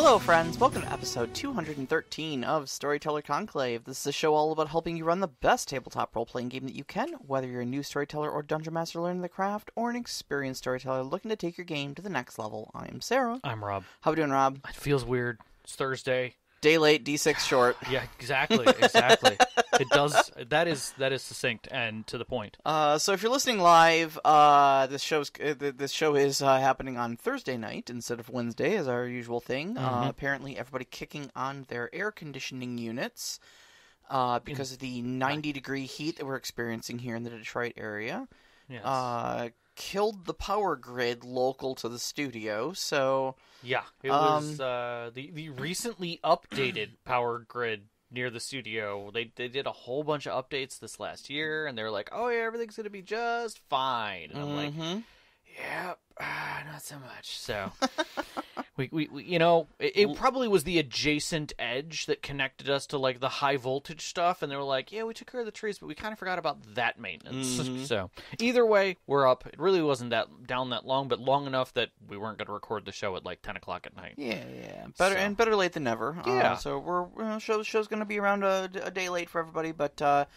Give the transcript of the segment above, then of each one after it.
Hello, friends. Welcome to episode 213 of Storyteller Conclave. This is a show all about helping you run the best tabletop role-playing game that you can, whether you're a new storyteller or dungeon master learning the craft, or an experienced storyteller looking to take your game to the next level. I'm Sarah. I'm Rob. How we doing, Rob? It feels weird. It's Thursday. Day late, D6 short. Yeah, exactly. It does. That is succinct and to the point. So if you're listening live, this show is happening on Thursday night instead of Wednesday, as our usual thing. Apparently, everybody kicking on their air conditioning units because of the 90-degree heat that we're experiencing here in the Detroit area. Yes. Killed the power grid local to the studio, so... Yeah, it was the recently updated power grid near the studio. They did a whole bunch of updates this last year, and they were like, oh yeah, everything's going to be just fine. And I'm like, yeah, not so much. So... We it probably was the adjacent edge that connected us to, like, the high voltage stuff, and they were like, yeah, we took care of the trees, but we kind of forgot about that maintenance. So, either way, we're up. It really wasn't down that long, but long enough that we weren't going to record the show at, like, 10 o'clock at night. Yeah. Better late than never. Yeah. So we're show's going to be around a day late for everybody, but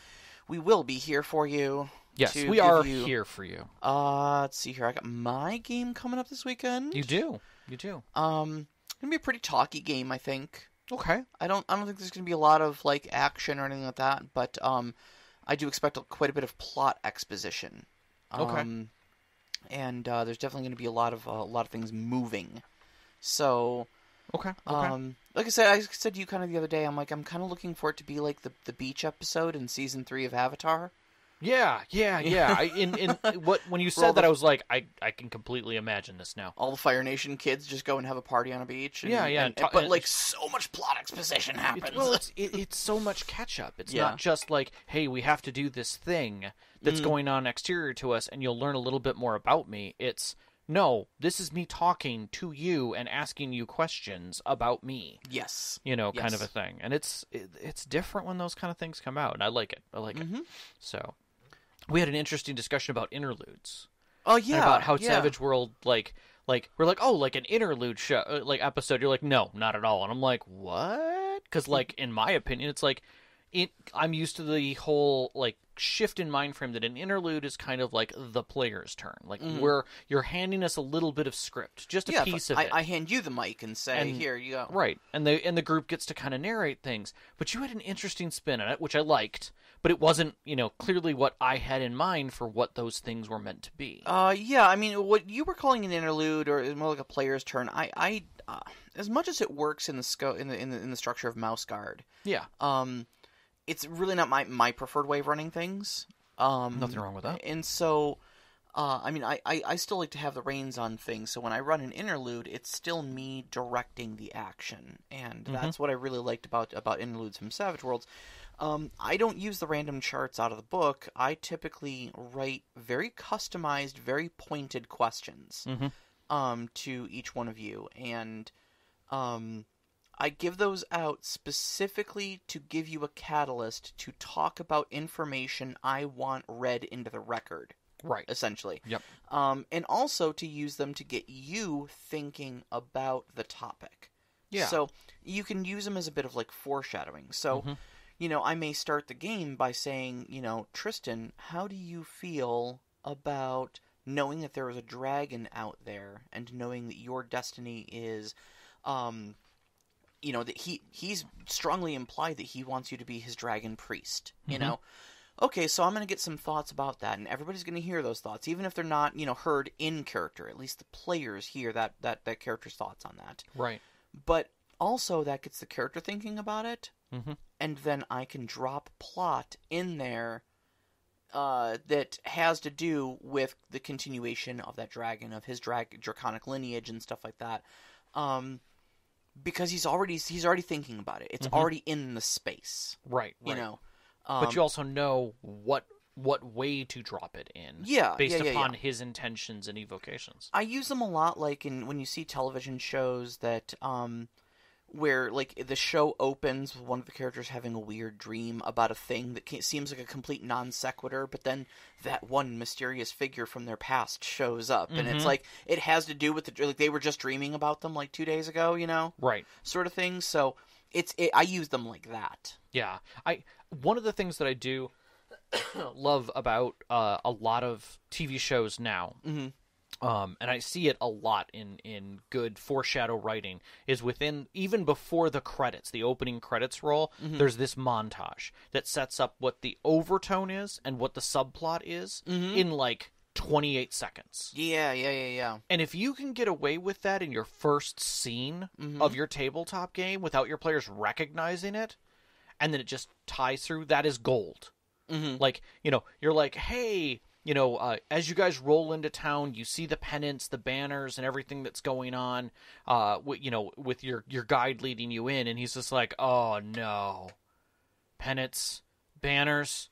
we will be here for you. Yes, we are here for you. Let's see here. I got my game coming up this weekend. You do. Gonna be a pretty talky game, I think. Okay. I don't think there's gonna be a lot of, like, action or anything like that, but I do expect quite a bit of plot exposition. Okay. And there's definitely gonna be a lot of things moving. So. Okay. Like I said to you kind of the other day, I'm kind of looking for it to be like the beach episode in season 3 of Avatar. Yeah. When you said that, I was like, I can completely imagine this now. All the Fire Nation kids just go and have a party on a beach. But so much plot exposition happens. It's so much catch up. It's Yeah. not just like, hey, we have to do this thing that's going on exterior to us, and you'll learn a little bit more about me. It's no, this is me talking to you and asking you questions about me. Yes. Kind of a thing. And it's different when those kind of things come out. And I like it. it. So, we had an interesting discussion about interludes. Oh, yeah. And about how Savage World, like we're like, oh, like an interlude show, like episode. You're like, no, not at all. And I'm like, what? Because, like, in my opinion, it's like, I'm used to the whole, like, shift in mind frame that an interlude is kind of like the player's turn. Like, where you're handing us a little bit of script, just a piece of it. I hand you the mic and say, here you go. Right. And the group gets to kind of narrate things. But you had an interesting spin on it, which I liked, but it wasn't, clearly what I had in mind for what those things were meant to be. Yeah, I mean, what you were calling an interlude, or more like a player's turn, I as much as it works in the structure of Mouse Guard. Yeah. It's really not my preferred way of running things. Nothing wrong with that. And so, I still like to have the reins on things. So when I run an interlude, it's still me directing the action. And that's what I really liked about interludes from Savage Worlds. I don't use the random charts out of the book. I typically write very customized, very pointed questions to each one of you. And I give those out specifically to give you a catalyst to talk about information I want read into the record. Right. Essentially. Yep. And also to use them to get you thinking about the topic. Yeah. So you can use them as a bit of, like, foreshadowing. So, I may start the game by saying, Tristan, how do you feel about knowing that there is a dragon out there and knowing that your destiny is... that he's strongly implied that he wants you to be his dragon priest, Okay, so I'm going to get some thoughts about that, and everybody's going to hear those thoughts, even if they're not, heard in character. At least the players hear that character's thoughts on that. Right. But also that gets the character thinking about it, and then I can drop plot in there that has to do with the continuation of that dragon, of his draconic lineage and stuff like that. Because he's already thinking about it. It's already in the space. Right. But you also know what way to drop it in. Based upon his intentions and evocations. I use them a lot, like when you see television shows that where, like, the show opens with one of the characters having a weird dream about a thing that seems like a complete non sequitur, but then that one mysterious figure from their past shows up, and it's like, it has to do with like, they were just dreaming about them, like, 2 days ago, you know? Right. Sort of thing, so I use them like that. Yeah. One of the things that I do love about a lot of TV shows now, and I see it a lot in good foreshadow writing, is even before the credits, the opening credits roll, there's this montage that sets up what the overtone is and what the subplot is in like 28 seconds. Yeah. And if you can get away with that in your first scene of your tabletop game without your players recognizing it, and then it just ties through, that is gold. Like, you know, you're like, hey, you know, as you guys roll into town, you see the pennants, the banners, and everything that's going on, you know, with your guide leading you in, and he's just like, oh no, pennants, banners,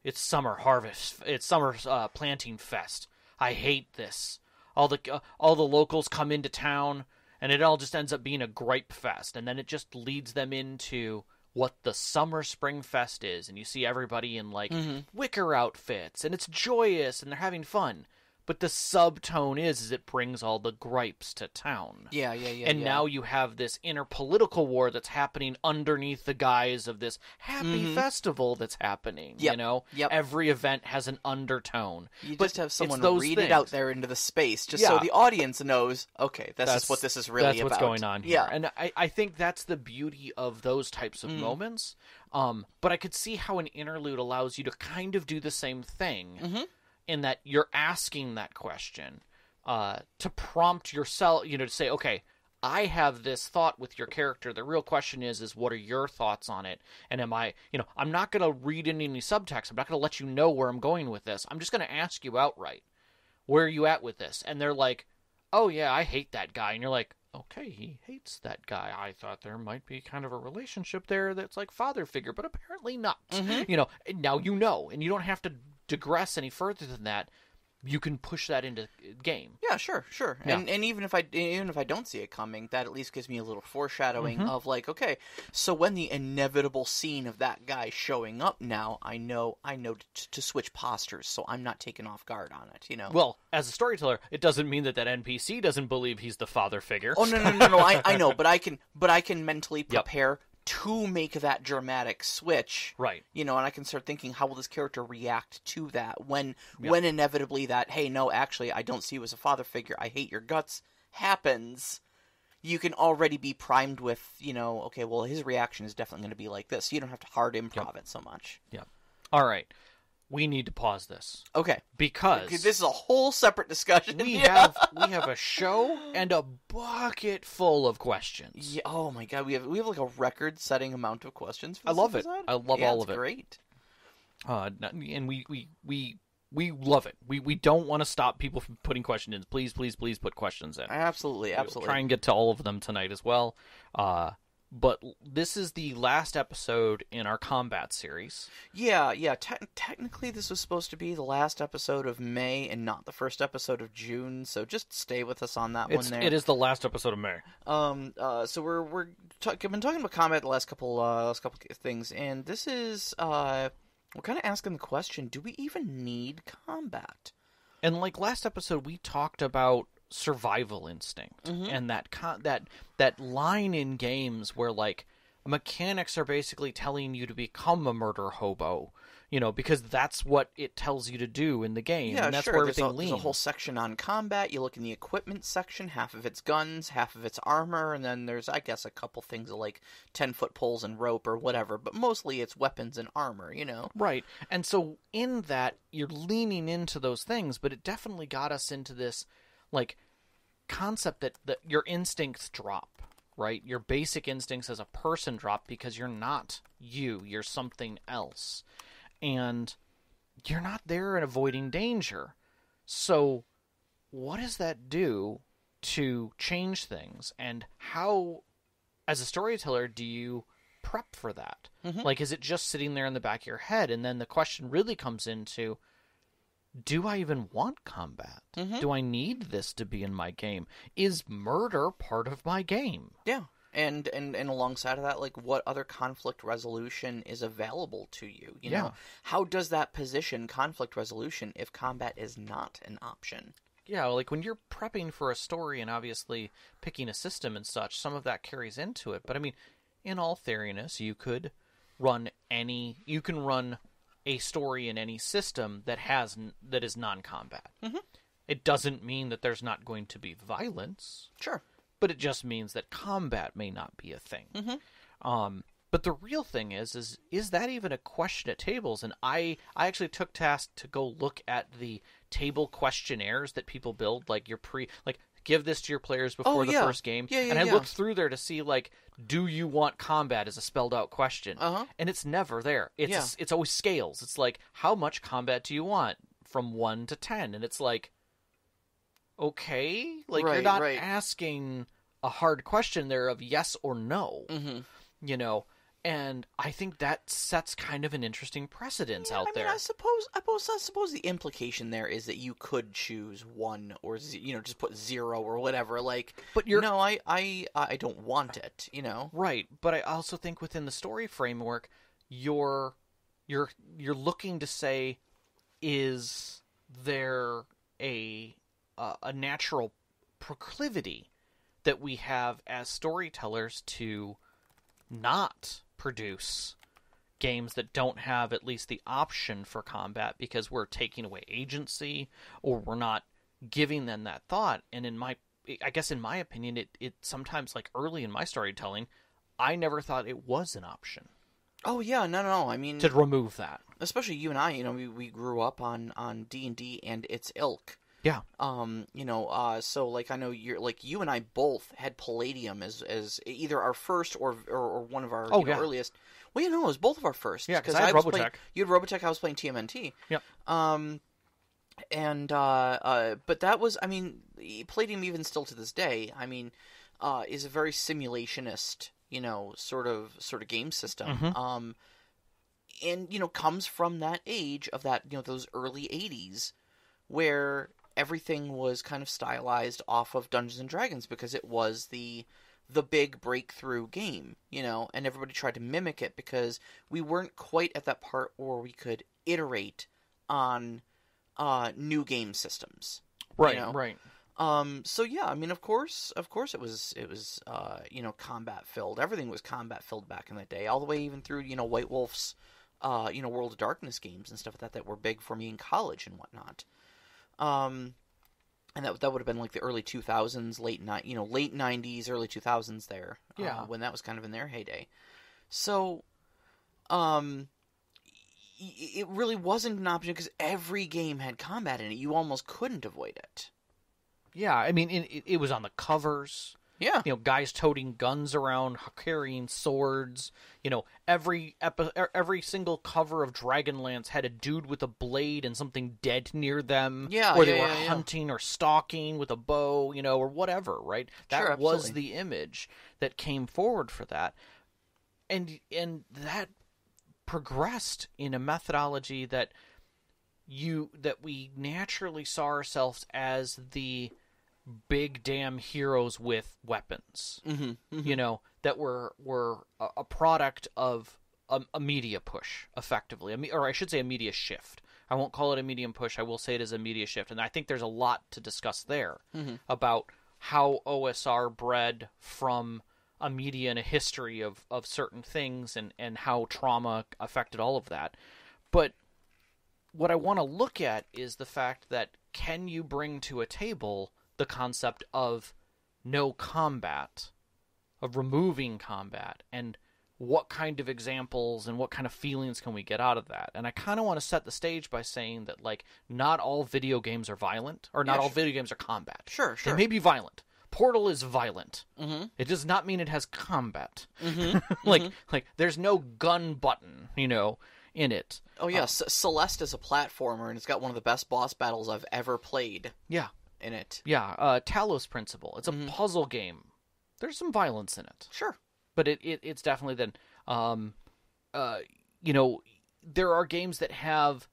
it's summer harvest, it's summer planting fest. I hate this. All the locals come into town, and it all just ends up being a gripe fest, and then it just leads them into what the summer spring fest is, and you see everybody in like wicker outfits, and it's joyous, and they're having fun. But the subtone is it brings all the gripes to town. Yeah. And now you have this inner political war that's happening underneath the guise of this happy festival that's happening. You know, every event has an undertone. You just have someone read it out there into the space, just so the audience knows. Okay, that's what this is really about. That's what's going on here. Yeah. And I think that's the beauty of those types of moments. But I could see how an interlude allows you to kind of do the same thing. In that you're asking that question to prompt yourself, you know, to say, okay, I have this thought with your character. The real question is what are your thoughts on it? And am I, you know, I'm not going to read in any subtext. I'm not going to let you know where I'm going with this. I'm just going to ask you outright, where are you at with this? And they're like, oh yeah, I hate that guy. And you're like, okay, he hates that guy. I thought there might be kind of a relationship there that's like father figure, but apparently not. You know, now you know, and you don't have to digress any further than that. You can push that into game. Yeah, sure. Yeah. And even if I don't see it coming, that at least gives me a little foreshadowing of like, okay, so when the inevitable scene of that guy showing up now, I know to switch postures, so I'm not taken off guard on it, you know. Well, as a storyteller, it doesn't mean that NPC doesn't believe he's the father figure. Oh no, I know, but I can mentally prepare to make that dramatic switch, right? You know, and I can start thinking, how will this character react to that when inevitably that, hey, no, actually, I don't see you as a father figure, I hate your guts, happens. You can already be primed with, you know, okay, well, his reaction is definitely going to be like this. You don't have to hard improv it so much. Yeah. All right. We need to pause this. Okay. Because this is a whole separate discussion. We have a show and a bucket full of questions. Yeah, oh my god, we have like a record-setting amount of questions for this I love episode. it. I love all of it. Great. And we love it. We don't want to stop people from putting questions in. Please put questions in. Absolutely. We'll try and get to all of them tonight as well. But this is the last episode in our combat series. Yeah. Technically, this was supposed to be the last episode of May and not the first episode of June. So just stay with us on that one. There, it is the last episode of May. So we've been talking about combat the last couple things, and this is we're kind of asking the question: do we even need combat? And like last episode, we talked about survival instinct and that line in games where like mechanics are basically telling you to become a murder hobo, you know, because that's what it tells you to do in the game. Yeah, and that's sure. where everything leans. There's a whole section on combat. You look in the equipment section, half of it's guns, half of it's armor, and then there's, I guess, a couple things like 10-foot poles and rope or whatever, but mostly it's weapons and armor, you know? Right. And so in that, you're leaning into those things, but it definitely got us into this like concept that your instincts drop, right? Your basic instincts as a person drop because you're not you're something else. And you're not there and avoiding danger. So what does that do to change things? And how, as a storyteller, do you prep for that? Like, is it just sitting there in the back of your head? And then the question really comes into, do I even want combat? Do I need this to be in my game? Is murder part of my game? Yeah. And alongside of that, like, what other conflict resolution is available to you? You know, how does that position conflict resolution if combat is not an option? Yeah, like when you're prepping for a story and obviously picking a system and such, some of that carries into it. But I mean, in all fairness, you can run a story in any system that is non-combat. Mm-hmm. It doesn't mean that there's not going to be violence. Sure. But it just means that combat may not be a thing. Mm-hmm. But the real thing is that even a question at tables? And I actually took task to go look at the table questionnaires that people build, like give this to your players before the first game. And I looked through there to see, like, do you want combat as a spelled out question? And it's never there. It's always scales. It's like, how much combat do you want? From 1 to 10. And it's like, okay, like, you're not asking a hard question there of yes or no. Mm-hmm. You know, and I think that sets kind of an interesting precedence out there. I suppose the implication there is that you could choose 1 or just put 0 or whatever. Like, but I don't want it. You know, right? But I also think within the story framework, you're looking to say, is there a natural proclivity that we have as storytellers to not produce games that don't have at least the option for combat because we're taking away agency or we're not giving them that thought? And I guess in my opinion, it sometimes, like early in my storytelling, I never thought it was an option. Oh yeah, no. I mean, to remove that, especially you and I. You know, we grew up on D&D and its ilk. Yeah. So like I know you and I both had Palladium as either our first or one of our earliest. Well, it was both of our first. Yeah, because I had Robotech. You had Robotech. I was playing TMNT. Yep. But that was, I mean, Palladium even still to this day, I mean, is a very simulationist, sort of game system. Mm-hmm. And comes from that age of that, those early 80s where everything was kind of stylized off of Dungeons and Dragons because it was the big breakthrough game, and everybody tried to mimic it because we weren't quite at that part where we could iterate on new game systems. Right, right. So yeah, I mean, of course it was combat filled. Everything was combat filled back in the day, all the way even through, White Wolf's World of Darkness games and stuff like that were big for me in college and whatnot. And that would have been like the early 2000s, late 90s, early 2000s there. Yeah. When that was kind of in their heyday. So, it really wasn't an option because every game had combat in it. You almost couldn't avoid it. Yeah, I mean, it was on the covers. Yeah. Guys toting guns around, carrying swords. Every single cover of Dragonlance had a dude with a blade and something dead near them. Yeah, or they were hunting or stalking with a bow, or whatever, right? That was the image that came forward for that. And that progressed in a methodology that we naturally saw ourselves as the big damn heroes with weapons. Mm-hmm, mm-hmm. That were a product of a media push, effectively, or I should say a media shift. I won't call it a medium push. I will say it is a media shift, and I think there's a lot to discuss there about how OSR bred from a media and a history of certain things and how trauma affected all of that. But what I want to look at is the fact that can you bring to a table the concept of no combat, of removing combat, and what kind of examples and what kind of feelings can we get out of that? And I kind of want to set the stage by saying that, like, not all video games are violent, or not all video games are combat. Sure. They may be violent. Portal is violent. Mm-hmm. It does not mean it has combat. Mm-hmm. Like there's no gun button, in it. Oh yeah, Celeste is a platformer, and it's got one of the best boss battles I've ever played. Yeah. In it. Yeah, Talos Principle. It's a puzzle game. There's some violence in it. Sure. But it's definitely then, there are games that have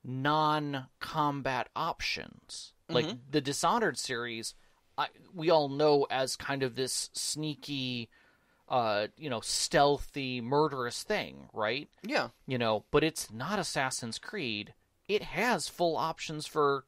non-combat options. Like the Dishonored series, we all know as kind of this sneaky stealthy, murderous thing, right? Yeah. But it's not Assassin's Creed. It has full options for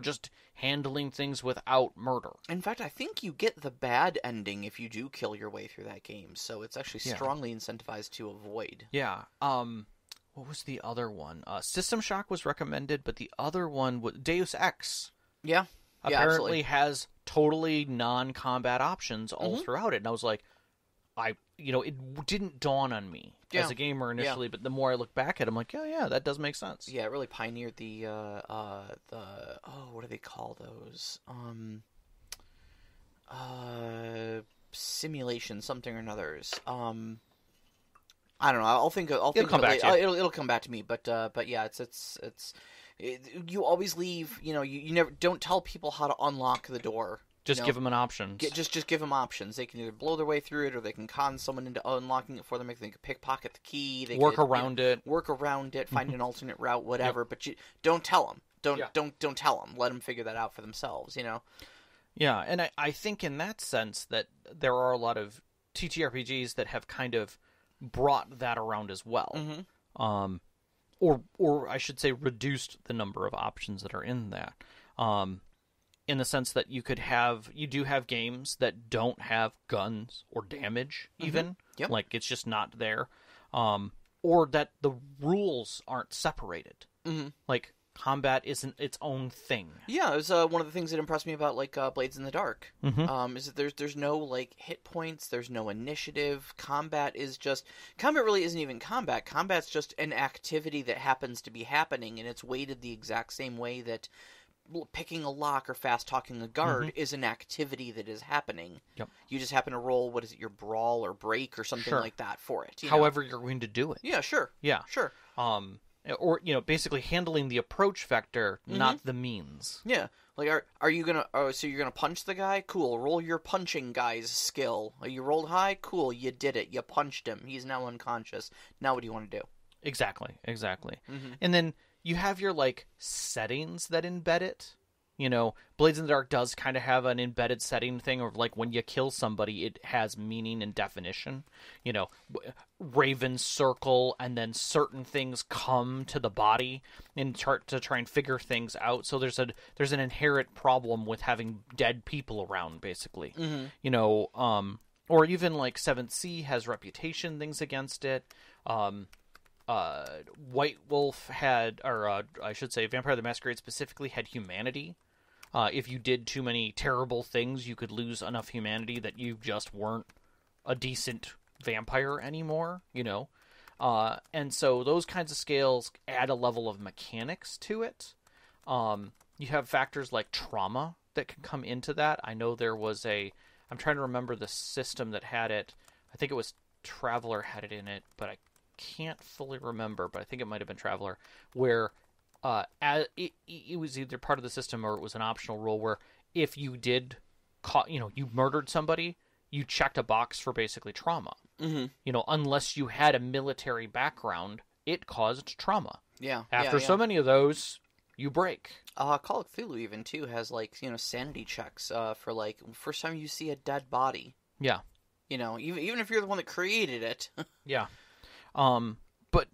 just handling things without murder. In fact, I think you get the bad ending if you do kill your way through that game, so it's actually strongly incentivized to avoid. Yeah. What was the other one? System Shock was recommended, but the other one was Deus Ex. Yeah. Apparently has totally non-combat options all throughout it, and I was like, it didn't dawn on me as a gamer initially, but the more I look back at it, I'm like, yeah, that does make sense. Yeah, it really pioneered the what do they call those? Simulation something or another's. I don't know. I'll think it'll come back to you. It'll come back to me, but yeah, you always leave. You never don't tell people how to unlock the door. Just give them an option. Just give them options. They can either blow their way through it, or they can con someone into unlocking it for them. They can pickpocket the key. They work around it, find an alternate route, whatever. Yep. But you don't tell them. Don't tell them. Let them figure that out for themselves. Yeah, and I think in that sense that there are a lot of TTRPGs that have kind of brought that around as well. Mm-hmm. Or I should say reduced the number of options that are in that. In the sense that you do have games that don't have guns or damage even. Yep. Like it's just not there. Or that the rules aren't separated. Mm-hmm. Like combat isn't its own thing. Yeah, it was one of the things that impressed me about Blades in the Dark. Mm-hmm. Is that there's no hit points, there's no initiative. Combat really isn't even combat. Combat's just an activity that happens to be happening, and it's weighted the exact same way that picking a lock or fast talking a guard is an activity that is happening. Yep. You just happen to roll, your brawl or break or something like that for it. However you're going to do it. Yeah, sure. Yeah. Sure. Or, basically handling the approach vector, not the means. Yeah. Are you gonna, so you're gonna punch the guy? Cool. Roll your punching guy's skill. You rolled high? Cool. You did it. You punched him. He's now unconscious. Now what do you want to do? Exactly. Mm-hmm. And then you have your, settings that embed it. Blades in the Dark does kind of have an embedded setting thing of, when you kill somebody, it has meaning and definition. Raven circle, and then certain things come to the body and to try and figure things out. So there's an inherent problem with having dead people around, basically. Mm-hmm. Or even, Seventh Sea has reputation things against it. White Wolf had, or I should say Vampire the Masquerade specifically had humanity. If you did too many terrible things, you could lose enough humanity that you just weren't a decent vampire anymore, and so those kinds of scales add a level of mechanics to it. You have factors like trauma that can come into that. I know there was I'm trying to remember the system that had it. I think it was Traveler had it in it, but I can't fully remember, but I think it might have been Traveler, where it was either part of the system or it was an optional rule where if you did, you murdered somebody, you checked a box for basically trauma. Mm-hmm. Unless you had a military background, it caused trauma. Yeah. After so many of those, you break. Call of Cthulhu even too has sanity checks for first time you see a dead body. Yeah. Even if you're the one that created it. Yeah. But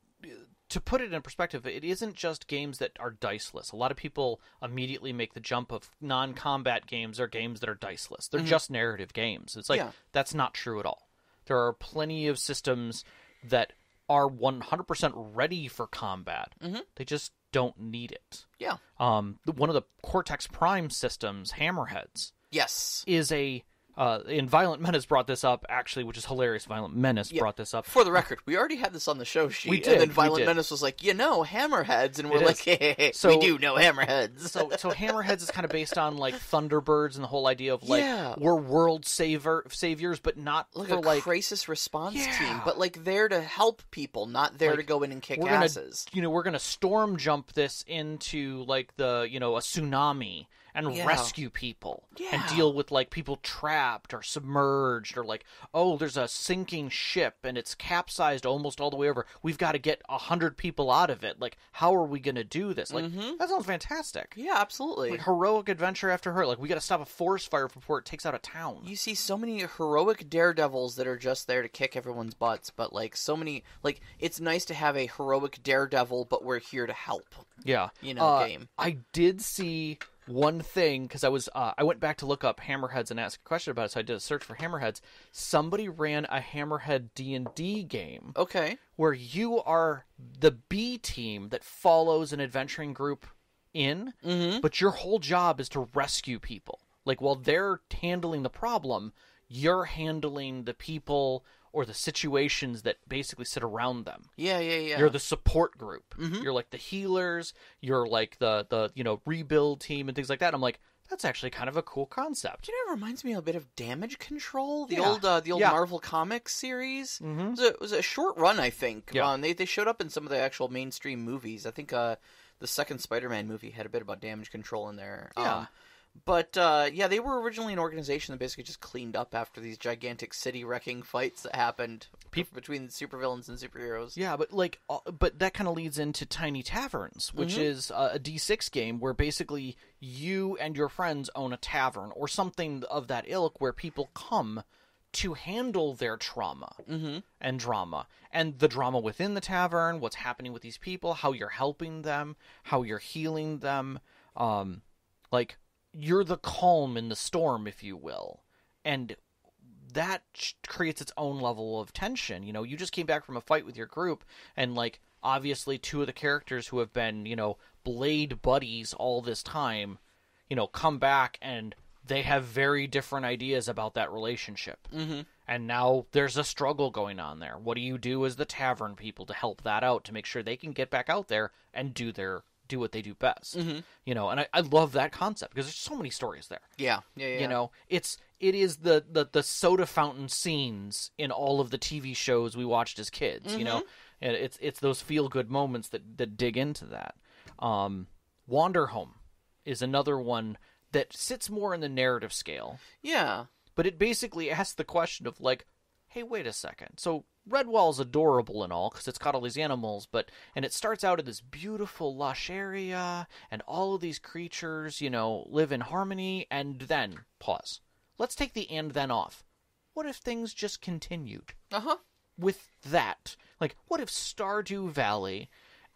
to put it in perspective, it isn't just games that are diceless. A lot of people immediately make the jump of non-combat games are games that are diceless. They're just narrative games. It's that's not true at all. There are plenty of systems that are 100% ready for combat. Mm-hmm. They just don't need it. Yeah. One of the Cortex Prime systems, Hammerheads, yes, is and Violent Menace brought this up, actually, which is hilarious. Violent Menace brought this up. For the record, we already had this on the show sheet. We did. And then Violent Menace was like, Hammerheads. And we're like, hey, we do know Hammerheads. So Hammerheads is kind of based on, Thunderbirds and the whole idea of, we're world saviors, but not for, a crisis response team. But, there to help people, not there to go in and kick asses. We're going to storm jump this into, a tsunami. and Yeah. rescue people Yeah. and deal with, like, people trapped or submerged or, like, oh, there's a sinking ship and it's capsized almost all the way over. We've got to get 100 people out of it. Like, how are we going to do this? Like, that sounds fantastic. Yeah, absolutely. Like, heroic adventure after her. Like, we got to stop a forest fire before it takes out a town. You see so many heroic daredevils that are just there to kick everyone's butts, but, like, so many... Like, it's nice to have a heroic daredevil, but we're here to help. Yeah. Game. I did see one thing, because I went back to look up Hammerheads and ask a question about it, so I did a search for Hammerheads. Somebody ran a Hammerhead D&D game. Okay. Where you are the B team that follows an adventuring group in, but your whole job is to rescue people. Like, while they're handling the problem, you're handling the people or the situations that basically sit around them. Yeah. You're the support group. You're like the healers. You're like the rebuild team and things like that. I'm like, that's actually kind of a cool concept. You know, it reminds me a bit of Damage Control, the Yeah. old Marvel Comics series. It was a short run, I think. Yeah. They showed up in some of the actual mainstream movies. I think the second Spider-Man movie had a bit about Damage Control in there. Yeah. But they were originally an organization that basically just cleaned up after these gigantic city-wrecking fights that happened between supervillains and superheroes. Yeah, but that kind of leads into Tiny Taverns, which is a D6 game where basically you and your friends own a tavern or something of that ilk where people come to handle their trauma and drama. And the drama within the tavern, what's happening with these people, how you're helping them, how you're healing them, you're the calm in the storm, if you will. And that creates its own level of tension. You know, you just came back from a fight with your group, and, like, obviously two of the characters who have been, blade buddies all this time, come back and they have very different ideas about that relationship. And now there's a struggle going on there. What do you do as the tavern people to help that out, to make sure they can get back out there and do what they do best? And I love that concept because there's so many stories there. Yeah. It is the soda fountain scenes in all of the TV shows we watched as kids. And it's those feel good moments that dig into that. Wanderhome is another one that sits more in the narrative scale. Yeah. But it basically asks the question of, like, hey, wait a second. So Redwall's adorable and all because it's got all these animals, and it starts out in this beautiful, lush area, and all of these creatures, live in harmony, and then, pause. Let's take the and then off. What if things just continued? With that. Like, what if Stardew Valley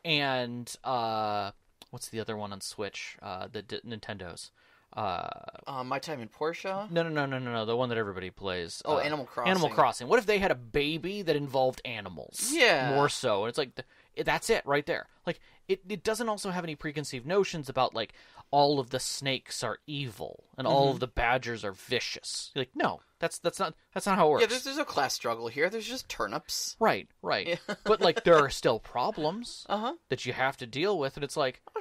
and, what's the other one on Switch? Nintendo's. My Time in Portia? No. The one that everybody plays. Animal Crossing. Animal Crossing. What if they had a baby that involved animals? Yeah. More so. And it's like, that's it right there. Like, it doesn't also have any preconceived notions about, like, all of the snakes are evil and all of the badgers are vicious. You're like, no, that's not how it works. Yeah, there's no class struggle here. There's just turnips. Right. Yeah. But, like, there are still problems that you have to deal with, and it's like, oh,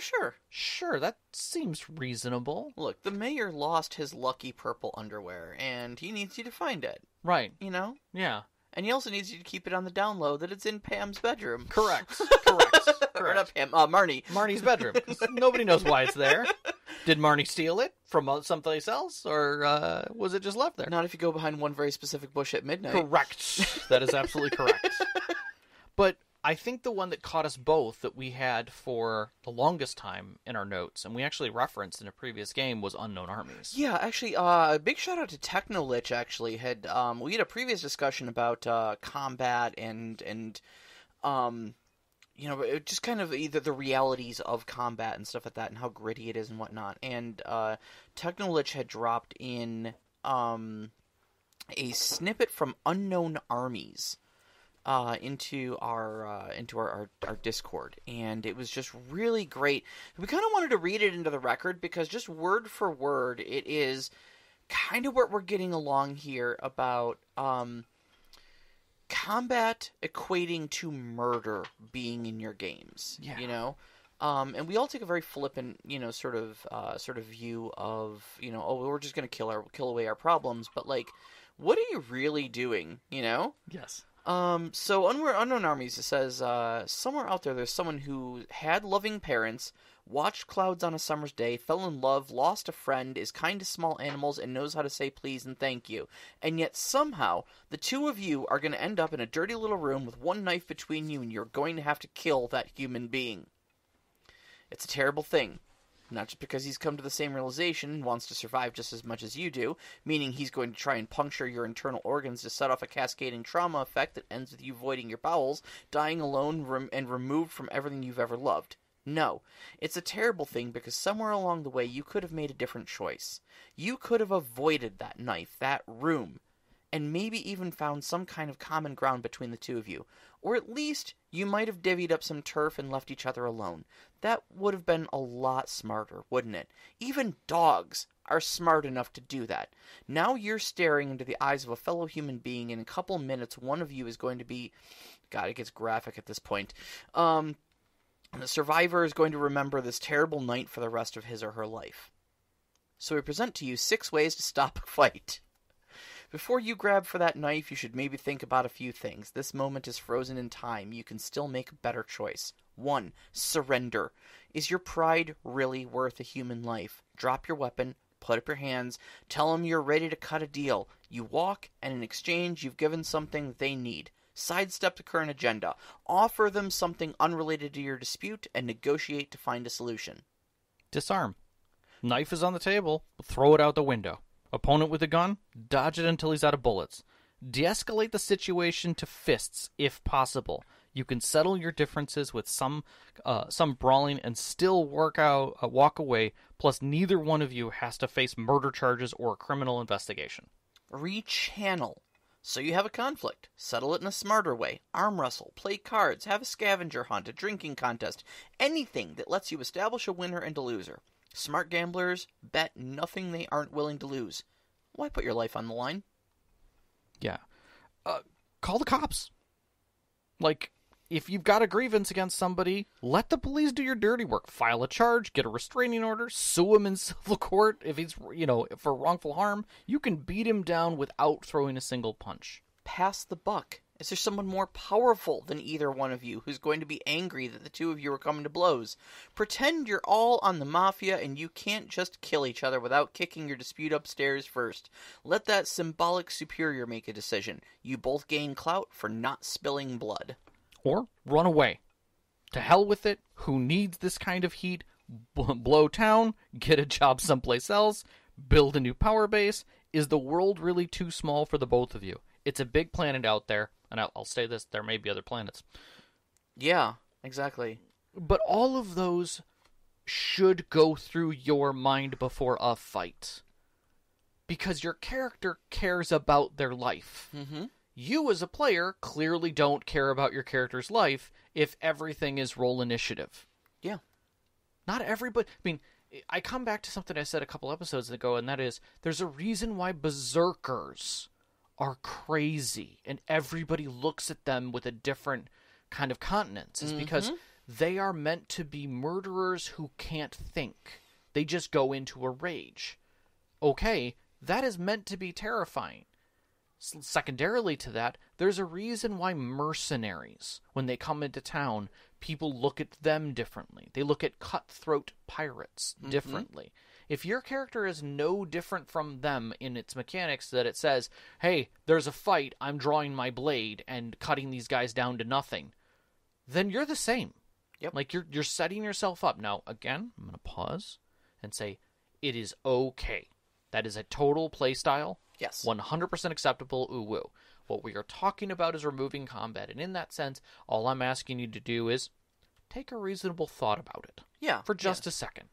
sure, that seems reasonable. Look, the mayor lost his lucky purple underwear, and he needs you to find it. Right. Yeah. And he also needs you to keep it on the down low that it's in Pam's bedroom. Correct. Or not Pam, Marnie. Marnie's bedroom. Nobody knows why it's there. Did Marnie steal it from someplace else, or was it just left there? Not if you go behind one very specific bush at midnight. Correct. That is absolutely correct. But I think the one that caught us both that we had for the longest time in our notes, and we actually referenced in a previous game, was Unknown Armies. Yeah, actually, a big shout out to Technolich, actually. We had a previous discussion about combat and just kind of either the realities of combat and stuff like that and how gritty it is and whatnot. And Technolich had dropped in a snippet from Unknown Armies into our Discord, and it was just really great. We kind of wanted to read it into the record because just word for word, it is kind of what we're getting along here about combat equating to murder being in your games. Yeah. And we all take a very flippant, sort of view of, we're just going to kill away our problems, but like, what are you really doing? Yes. So Unknown Armies, it says, somewhere out there's someone who had loving parents, watched clouds on a summer's day, fell in love, lost a friend, is kind to small animals, and knows how to say please and thank you. And yet somehow, the two of you are going to end up in a dirty little room with one knife between you, and you're going to have to kill that human being. It's a terrible thing. Not just because he's come to the same realization and wants to survive just as much as you do, meaning he's going to try and puncture your internal organs to set off a cascading trauma effect that ends with you voiding your bowels, dying alone, and removed from everything you've ever loved. No, it's a terrible thing because somewhere along the way you could have made a different choice. You could have avoided that knife, that room, and maybe even found some kind of common ground between the two of you. Or at least you might have divvied up some turf and left each other alone. That would have been a lot smarter, wouldn't it? Even dogs are smart enough to do that. Now you're staring into the eyes of a fellow human being, and in a couple minutes one of you is going to be... God, it gets graphic at this point. The survivor is going to remember this terrible night for the rest of his or her life. So we present to you 6 ways to stop a fight. Before you grab for that knife, you should maybe think about a few things. This moment is frozen in time. You can still make a better choice. 1. Surrender. Is your pride really worth a human life? Drop your weapon, put up your hands, tell them you're ready to cut a deal. You walk, and in exchange, you've given something that they need. Sidestep the current agenda. Offer them something unrelated to your dispute, and negotiate to find a solution. Disarm. Knife is on the table. Throw it out the window. Opponent with a gun, dodge it until he's out of bullets. De-escalate the situation to fists, if possible. You can settle your differences with some brawling and still walk away, plus neither one of you has to face murder charges or a criminal investigation. Rechannel. So you have a conflict. Settle it in a smarter way. Arm wrestle, play cards, have a scavenger hunt, a drinking contest. Anything that lets you establish a winner and a loser. Smart gamblers bet nothing they aren't willing to lose. Why put your life on the line? Yeah. Call the cops. Like, if you've got a grievance against somebody, let the police do your dirty work. File a charge, get a restraining order, sue him in civil court. If he's, for wrongful harm, you can beat him down without throwing a single punch. Pass the buck. Is there someone more powerful than either one of you who's going to be angry that the two of you are coming to blows? Pretend you're all on the mafia and you can't just kill each other without kicking your dispute upstairs first. Let that symbolic superior make a decision. You both gain clout for not spilling blood. Or run away. To hell with it. Who needs this kind of heat? Blow town, get a job someplace else, build a new power base. Is the world really too small for the both of you? It's a big planet out there. And I'll say this, there may be other planets. Yeah, exactly. But all of those should go through your mind before a fight. Because your character cares about their life. Mm-hmm. You as a player clearly don't care about your character's life if everything is roll initiative. Yeah. Not everybody... I come back to something I said a couple episodes ago, and that is, there's a reason why berserkers are crazy and everybody looks at them with a different kind of countenance is because they are meant to be murderers who can't think. They just go into a rage. Okay, that is meant to be terrifying. Secondarily to that, there's a reason why mercenaries, when they come into town, people look at them differently. They look at cutthroat pirates differently. If your character is no different from them in its mechanics, that it says, hey, there's a fight, I'm drawing my blade and cutting these guys down to nothing, then you're the same. Yep. Like, you're setting yourself up. Now, again, I'm going to pause and say, it is okay. That is a total play style. Yes. 100% acceptable, ooh-woo. What we are talking about is removing combat, and in that sense, all I'm asking you to do is take a reasonable thought about it. Yeah. For just a second.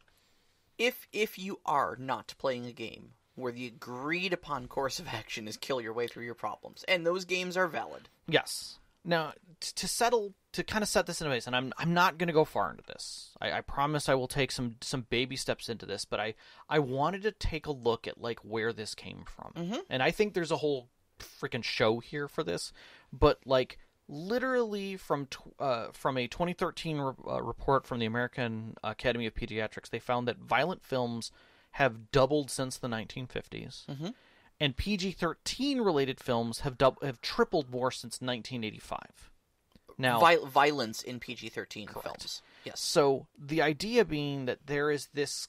If you are not playing a game where the agreed upon course of action is kill your way through your problems, and those games are valid. Yes. Now, to kind of set this in place, and I'm not going to go far into this. I promise I will take some baby steps into this, but I wanted to take a look at like where this came from. Mm-hmm. And I think there's a whole freaking show here for this, but like literally from a 2013 report from the American Academy of Pediatrics, they found that violent films have doubled since the 1950s. Mm-hmm. And PG-13 related films have tripled more since 1985. Now, violence in PG-13 films. Yes. So the idea being that there is this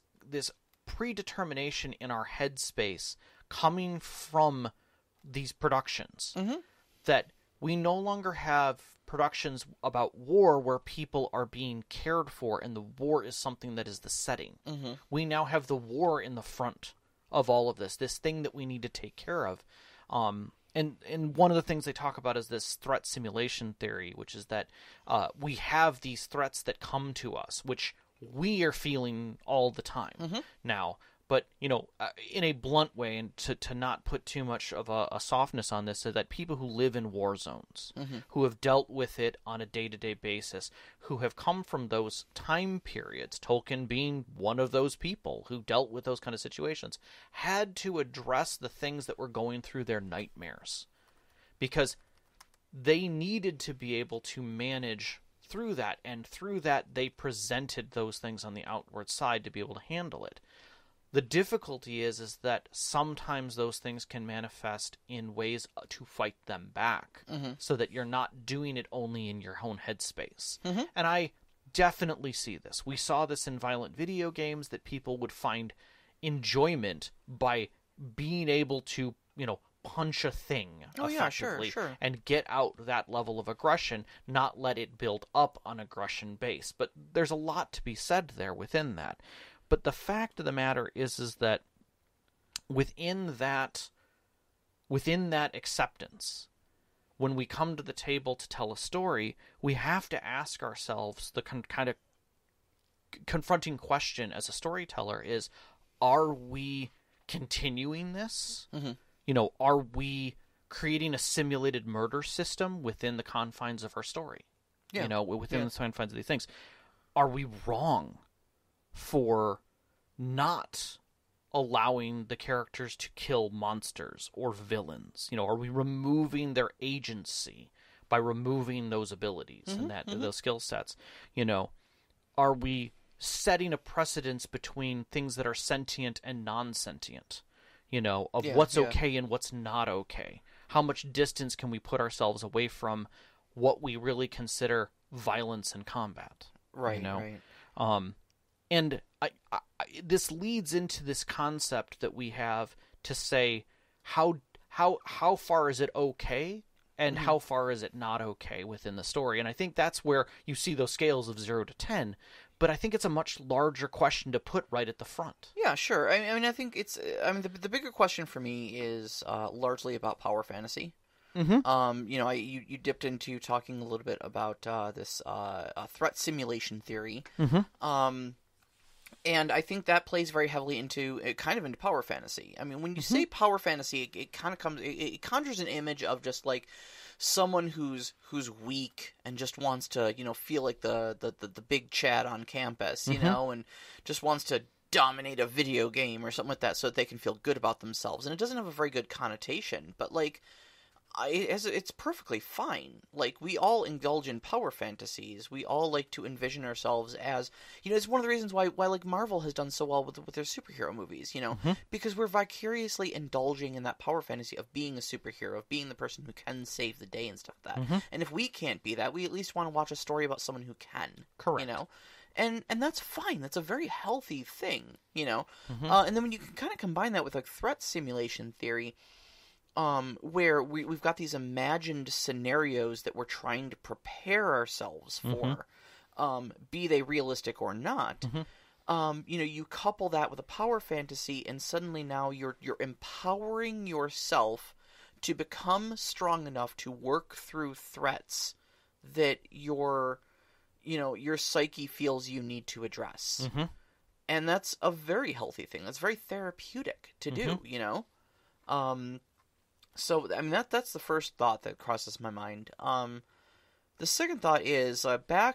predetermination in our headspace coming from these productions that we no longer have productions about war where people are being cared for and the war is something that is the setting. We now have the war in the front of all of this thing that we need to take care of. And one of the things they talk about is this threat simulation theory, which is that we have these threats that come to us, which we are feeling all the time now. But, in a blunt way, and to not put too much of a softness on this, is that people who live in war zones, who have dealt with it on a day-to-day basis, who have come from those time periods, Tolkien being one of those people who dealt with those kind of situations, had to address the things that were going through their nightmares. Because they needed to be able to manage through that, and through that they presented those things on the outward side to be able to handle it. The difficulty is that sometimes those things can manifest in ways to fight them back, so that you're not doing it only in your own headspace. And I definitely see this. We saw this in violent video games, that people would find enjoyment by being able to, punch a thing effectively and get out that level of aggression, not let it build up on aggression base. But there's a lot to be said there within that. But the fact of the matter is that within that acceptance, when we come to the table to tell a story, we have to ask ourselves the kind of confronting question as a storyteller is, are we continuing this? Are we creating a simulated murder system within the confines of our story? Within the confines of these things. Are we wrong for not allowing the characters to kill monsters or villains? Are we removing their agency by removing those abilities and those skill sets? Are we setting a precedence between things that are sentient and non-sentient? What's okay and what's not okay? How much distance can we put ourselves away from what we really consider violence and combat? Right. And I this leads into this concept that we have to say how far is it okay and how far is it not okay within the story. And I think that's where you see those scales of 0 to 10. But I think it's a much larger question to put right at the front. Yeah, sure. I mean, I think it's. I mean, the bigger question for me is largely about power fantasy. You dipped into talking a little bit about this threat simulation theory. And I think that plays very heavily into power fantasy. I mean, when you say power fantasy, it conjures an image of just like someone who's weak and just wants to, feel like the big Chad on campus, and just wants to dominate a video game or something like that so that they can feel good about themselves. And it doesn't have a very good connotation, but like it's perfectly fine. Like, we all indulge in power fantasies. We all like to envision ourselves as, it's one of the reasons why like Marvel has done so well with their superhero movies, because we're vicariously indulging in that power fantasy of being a superhero, of being the person who can save the day and stuff like that. And if we can't be that, we at least want to watch a story about someone who can. Correct. And that's fine. That's a very healthy thing, And then when you can kind of combine that with like threat simulation theory, where we've got these imagined scenarios that we're trying to prepare ourselves for, be they realistic or not. You couple that with a power fantasy, and suddenly now you're empowering yourself to become strong enough to work through threats that your psyche feels you need to address. And that's a very healthy thing. That's very therapeutic to do, So, I mean, that's the first thought that crosses my mind. The second thought is,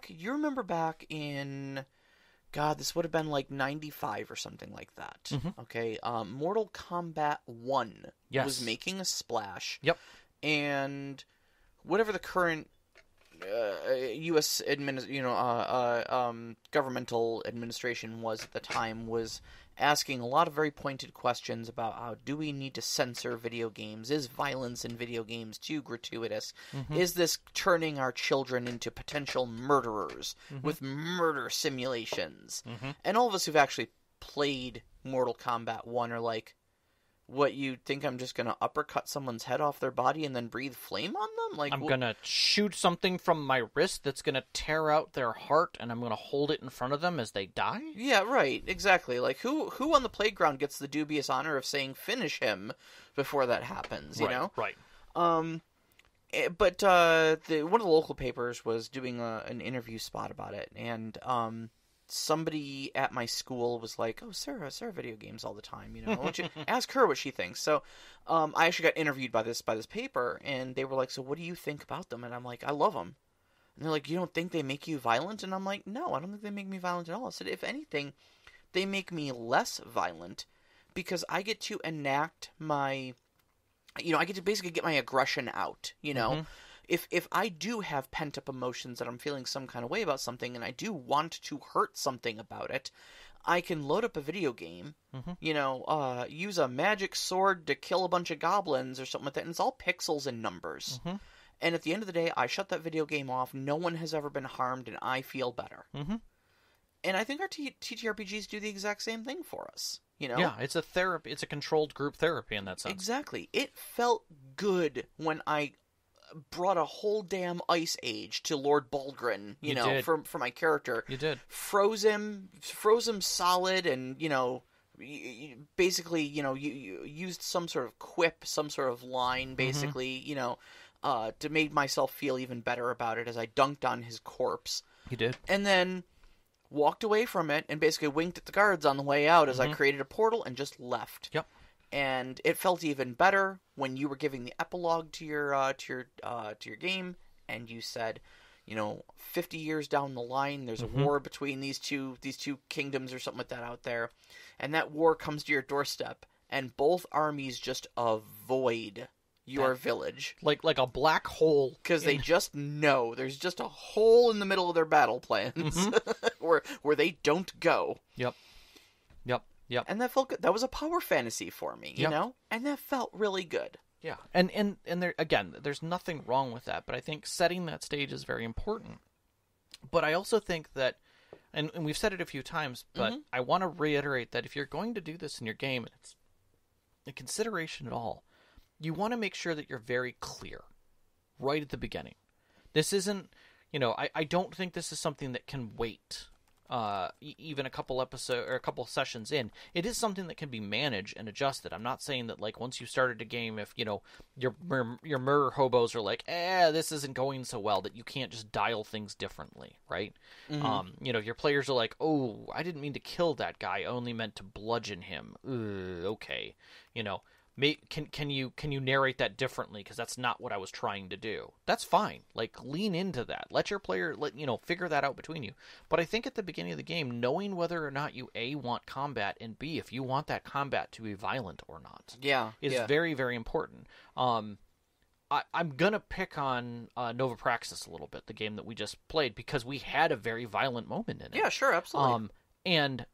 you remember back in, God, this would have been like 95 or something like that. Okay, Mortal Kombat 1 was making a splash. Yep. And whatever the current U.S. governmental administration was at the time was asking a lot of very pointed questions about how do we need to censor video games? Is violence in video games too gratuitous? Is this turning our children into potential murderers with murder simulations? And all of us who've actually played Mortal Kombat 1 are like, what, you think I'm just going to uppercut someone's head off their body and then breathe flame on them? Like, I'm going to shoot something from my wrist that's going to tear out their heart, and I'm going to hold it in front of them as they die? Yeah, right, exactly. Like, who on the playground gets the dubious honor of saying finish him before that happens, you know? Right. But one of the local papers was doing an interview spot about it, and somebody at my school was like, "Oh, Sarah video games all the time, you know. Why don't you ask her what she thinks?" So, I actually got interviewed by this paper, and they were like, "So, what do you think about them?" And I'm like, "I love them." And they're like, "You don't think they make you violent?" And I'm like, "No, I don't think they make me violent at all." I said, "If anything, they make me less violent because I get to enact my, I get to basically get my aggression out, you know." If I do have pent-up emotions that I'm feeling some kind of way about something and I do want to hurt something about it, I can load up a video game, use a magic sword to kill a bunch of goblins or something like that, and it's all pixels and numbers. And at the end of the day, I shut that video game off, no one has ever been harmed, and I feel better. And I think our TTRPGs do the exact same thing for us, you know? Yeah, it's a therapy. It's a controlled group therapy in that sense. Exactly. It felt good when I brought a whole damn ice age to Lord Balgrin, you know, for my character. You did. Froze him solid, and, basically, you used some sort of quip, some sort of line, basically, to make myself feel even better about it as I dunked on his corpse. You did. And then walked away from it and basically winked at the guards on the way out as I created a portal and just left. Yep. And it felt even better when you were giving the epilogue to your game, and you said, 50 years down the line, there's a war between these two kingdoms or something like that out there, and that war comes to your doorstep, and both armies just avoid your village, like a black hole, because they just know there's just a hole in the middle of their battle plans where they don't go. Yep. And that felt good. That was a power fantasy for me, you know? And that felt really good. Yeah. And there, again, there's nothing wrong with that, but I think setting that stage is very important. But I also think that, and we've said it a few times, but I want to reiterate that if you're going to do this in your game, and it's a consideration at all, you want to make sure that you're very clear right at the beginning. This isn't, I don't think this is something that can wait. Even a couple sessions in, it is something that can be managed and adjusted. I'm not saying that, like, once you started a game, if your murder hobos are like, this isn't going so well, that you can't just dial things differently, right? Your players are like, oh, I didn't mean to kill that guy, I only meant to bludgeon him. Okay, Can you narrate that differently, because that's not what I was trying to do? That's fine. Like, lean into that. Let your player figure that out between you. But I think at the beginning of the game, knowing whether or not you A, want combat, and B, if you want that combat to be violent or not, is very, very important. I'm gonna pick on Nova Praxis a little bit, the game that we just played, because we had a very violent moment in it. Yeah, sure, absolutely. And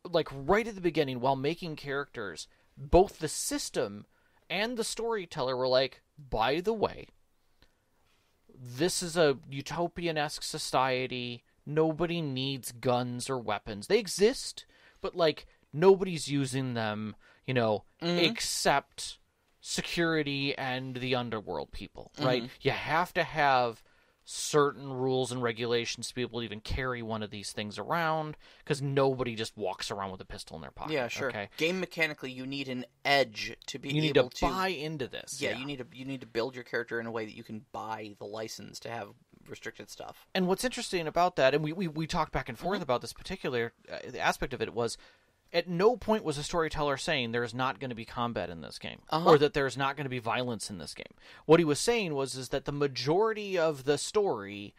like right at the beginning, while making characters, both the system and the storyteller were like, by the way, this is a utopian-esque society. Nobody needs guns or weapons. They exist, but, like, nobody's using them, except security and the underworld people, right? You have to have certain rules and regulations to be able to even carry one of these things around, because nobody just walks around with a pistol in their pocket. Yeah, sure. Okay? Game mechanically, you need an edge to be able to... You need to buy into this. Yeah, you need to build your character in a way that you can buy the license to have restricted stuff. And what's interesting about that, and we talked back and forth about this particular aspect of it, was at no point was a storyteller saying there's not going to be combat in this game, or that there's not going to be violence in this game. What he was saying is that the majority of the story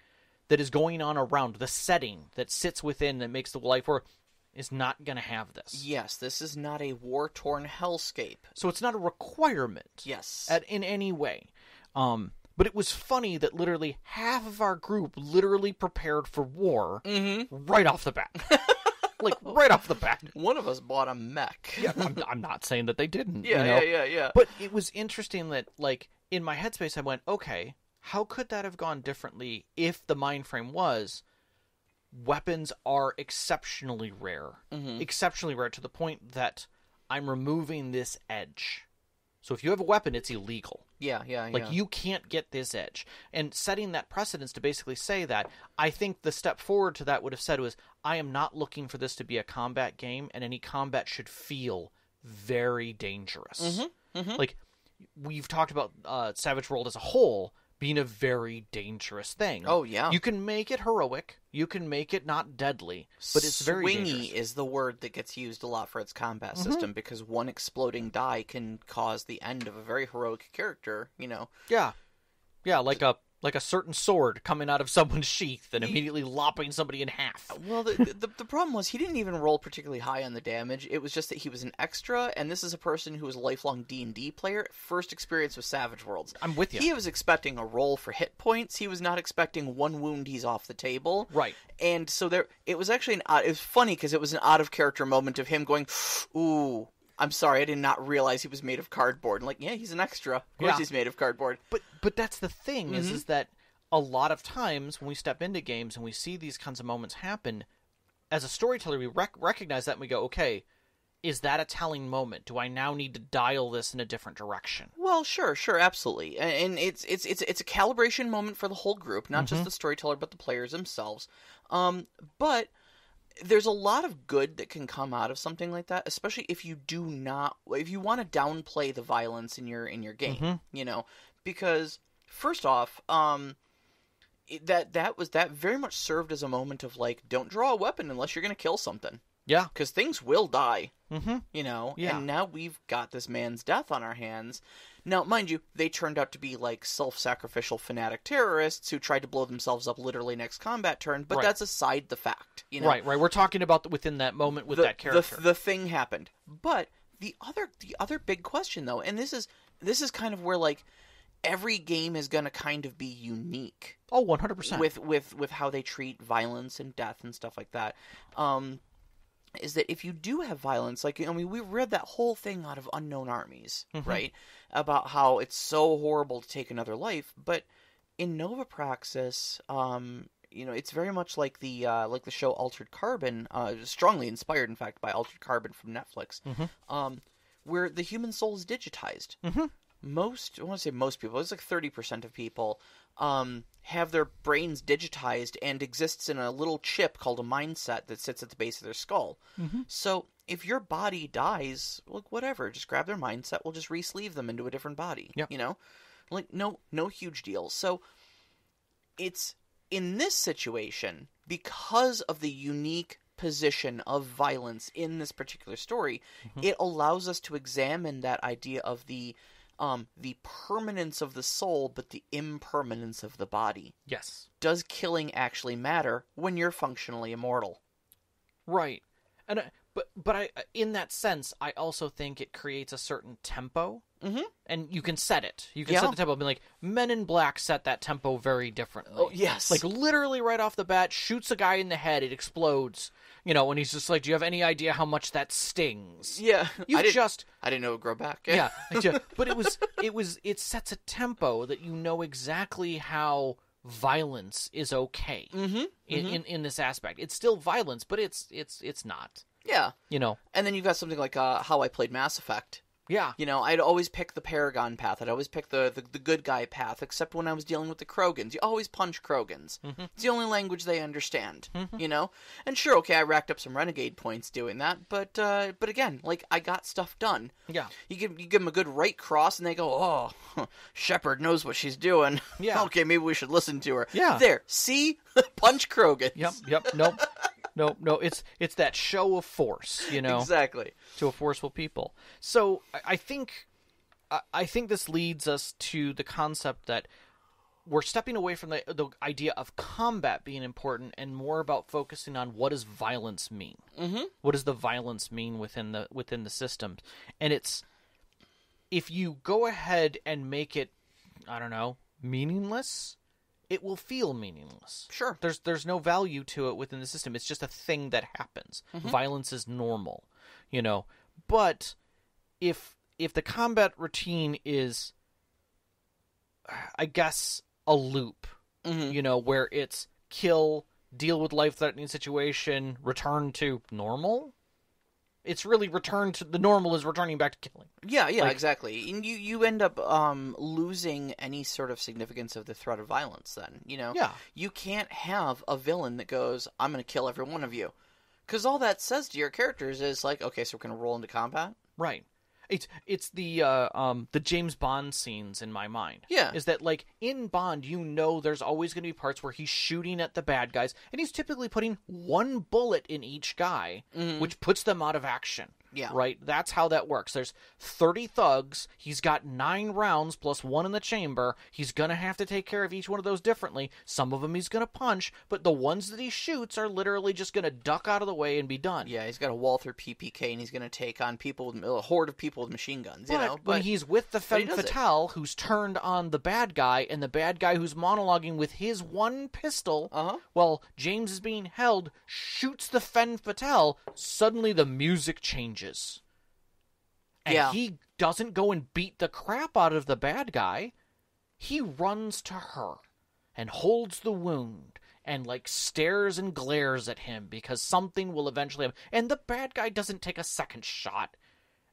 that is going on around the setting that sits within, that makes the life work, is not going to have this. Yes, this is not a war-torn hellscape. So it's not a requirement. Yes. In any way. But it was funny that literally half of our group literally prepared for war right off the bat. Like, right off the bat. One of us bought a mech. Yeah, I'm not saying that they didn't. Yeah, you know? yeah. But it was interesting that, like, in my headspace, I went, okay, how could that have gone differently if the mind frame was weapons are exceptionally rare? Exceptionally rare to the point that I'm removing this edge. So if you have a weapon, it's illegal. Yeah. Like, you can't get this edge. And setting that precedence to basically say that, I think the step forward to that would have said was, I am not looking for this to be a combat game, and any combat should feel very dangerous. Like, we've talked about Savage World as a whole being a very dangerous thing. Oh, yeah. You can make it heroic. You can make it not deadly, but it's very dangerous. Swingy is the word that gets used a lot for its combat system, because one exploding die can cause the end of a very heroic character, you know. Yeah, like a certain sword coming out of someone's sheath and immediately lopping somebody in half. Well, the problem was he didn't even roll particularly high on the damage. It was just that he was an extra, and this is a person who was a lifelong D&D player, first experience with Savage Worlds. I'm with you. He was expecting a roll for hit points. He was not expecting one wound, he's off the table. Right. And so it was actually it was funny because it was an out-of-character moment of him going, ooh, I'm sorry, I did not realize he was made of cardboard. And like, yeah, he's an extra. Of course he's made of cardboard. But that's the thing, is that a lot of times when we step into games and we see these kinds of moments happen, as a storyteller, we recognize that and we go, okay, is that a telling moment? Do I now need to dial this in a different direction? Well, sure, absolutely. And it's a calibration moment for the whole group, not just the storyteller, but the players themselves. But there's a lot of good that can come out of something like that, especially if you want to downplay the violence in your game, you know, because first off, that very much served as a moment of like, don't draw a weapon unless you're going to kill something. Yeah. Because things will die, you know, Yeah. and now we've got this man's death on our hands. Now, mind you, they turned out to be like self-sacrificial fanatic terrorists who tried to blow themselves up literally next combat turn, but that's aside the fact, you know. Right. We're talking about within that moment with that character. The thing happened. But the other big question, though, and this is kind of where, like, every game is going to kind of be unique. Oh, 100%. With how they treat violence and death and stuff like that. Is that if you do have violence, like, I mean, we read that whole thing out of Unknown Armies, right? About how it's so horrible to take another life, but in Nova Praxis, you know, it's very much like the show Altered Carbon, strongly inspired, in fact, by Altered Carbon from Netflix, where the human soul is digitized. I want to say most people, it's like 30% of people, have their brains digitized and exists in a little chip called a mindset that sits at the base of their skull. So if your body dies, look, whatever, just grab their mindset, we'll just re-sleeve them into a different body. Yep. You know? Like, no huge deal. So it's, in this situation, because of the unique position of violence in this particular story, it allows us to examine that idea of the permanence of the soul, but the impermanence of the body. Yes. Does killing actually matter when you're functionally immortal? Right. And but I, in that sense, I also think it creates a certain tempo. And you can set it. You can set the tempo. I mean, like, Men in Black set that tempo very differently. Oh, yes. Like, literally right off the bat, shoots a guy in the head, it explodes. You know, and he's just like, do you have any idea how much that stings? Yeah. I didn't know it would grow back. Yeah. But it sets a tempo that you know exactly how violence is okay in this aspect. It's still violence, but it's not. Yeah. You know. And then you've got something like how I played Mass Effect. Yeah. You know, I'd always pick the Paragon path. I'd always pick the good guy path, except when I was dealing with the Krogans. You always punch Krogans. It's the only language they understand, you know? And sure, okay, I racked up some Renegade points doing that, but again, like, I got stuff done. Yeah. You give them a good right cross, and they go, oh, Shepard knows what she's doing. Yeah. Okay, maybe we should listen to her. Yeah. There, see? Punch Krogans. Yep. Nope. No, it's that show of force, you know. Exactly. To a forceful people. So I think this leads us to the concept that we're stepping away from the idea of combat being important and more about focusing on what does violence mean. What does the violence mean within the systems? And it's, if you go ahead and make it, I don't know, meaningless, it will feel meaningless. Sure. There's no value to it within the system. It's just a thing that happens. Violence is normal, But if the combat routine is, I guess, a loop, where it's kill, deal with life-threatening situation, return to normal. It's really return to the normal is returning back to killing. Yeah, exactly. And you end up losing any sort of significance of the threat of violence then, Yeah. You can't have a villain that goes, I'm going to kill every one of you. Because all that says to your characters is like, okay, so we're going to roll into combat? Right. It's the James Bond scenes in my mind. Yeah. Is that, like, in Bond, there's always going to be parts where he's shooting at the bad guys, and he's typically putting one bullet in each guy, which puts them out of action. Yeah. Right? That's how that works. There's 30 thugs. He's got 9 rounds plus 1 in the chamber. He's going to have to take care of each one of those differently. Some of them he's going to punch, but the ones that he shoots are literally just going to duck out of the way and be done. Yeah, he's got a wall through PPK, and he's going to take on people with a horde of people with machine guns, But when he's with the femme fatale who's turned on the bad guy, and the bad guy who's monologuing with his one pistol, while James is being held, shoots the femme fatale, suddenly the music changes. And he doesn't go and beat the crap out of the bad guy. He runs to her and holds the wound and, like, stares and glares at him because something will eventually happen. And the bad guy doesn't take a second shot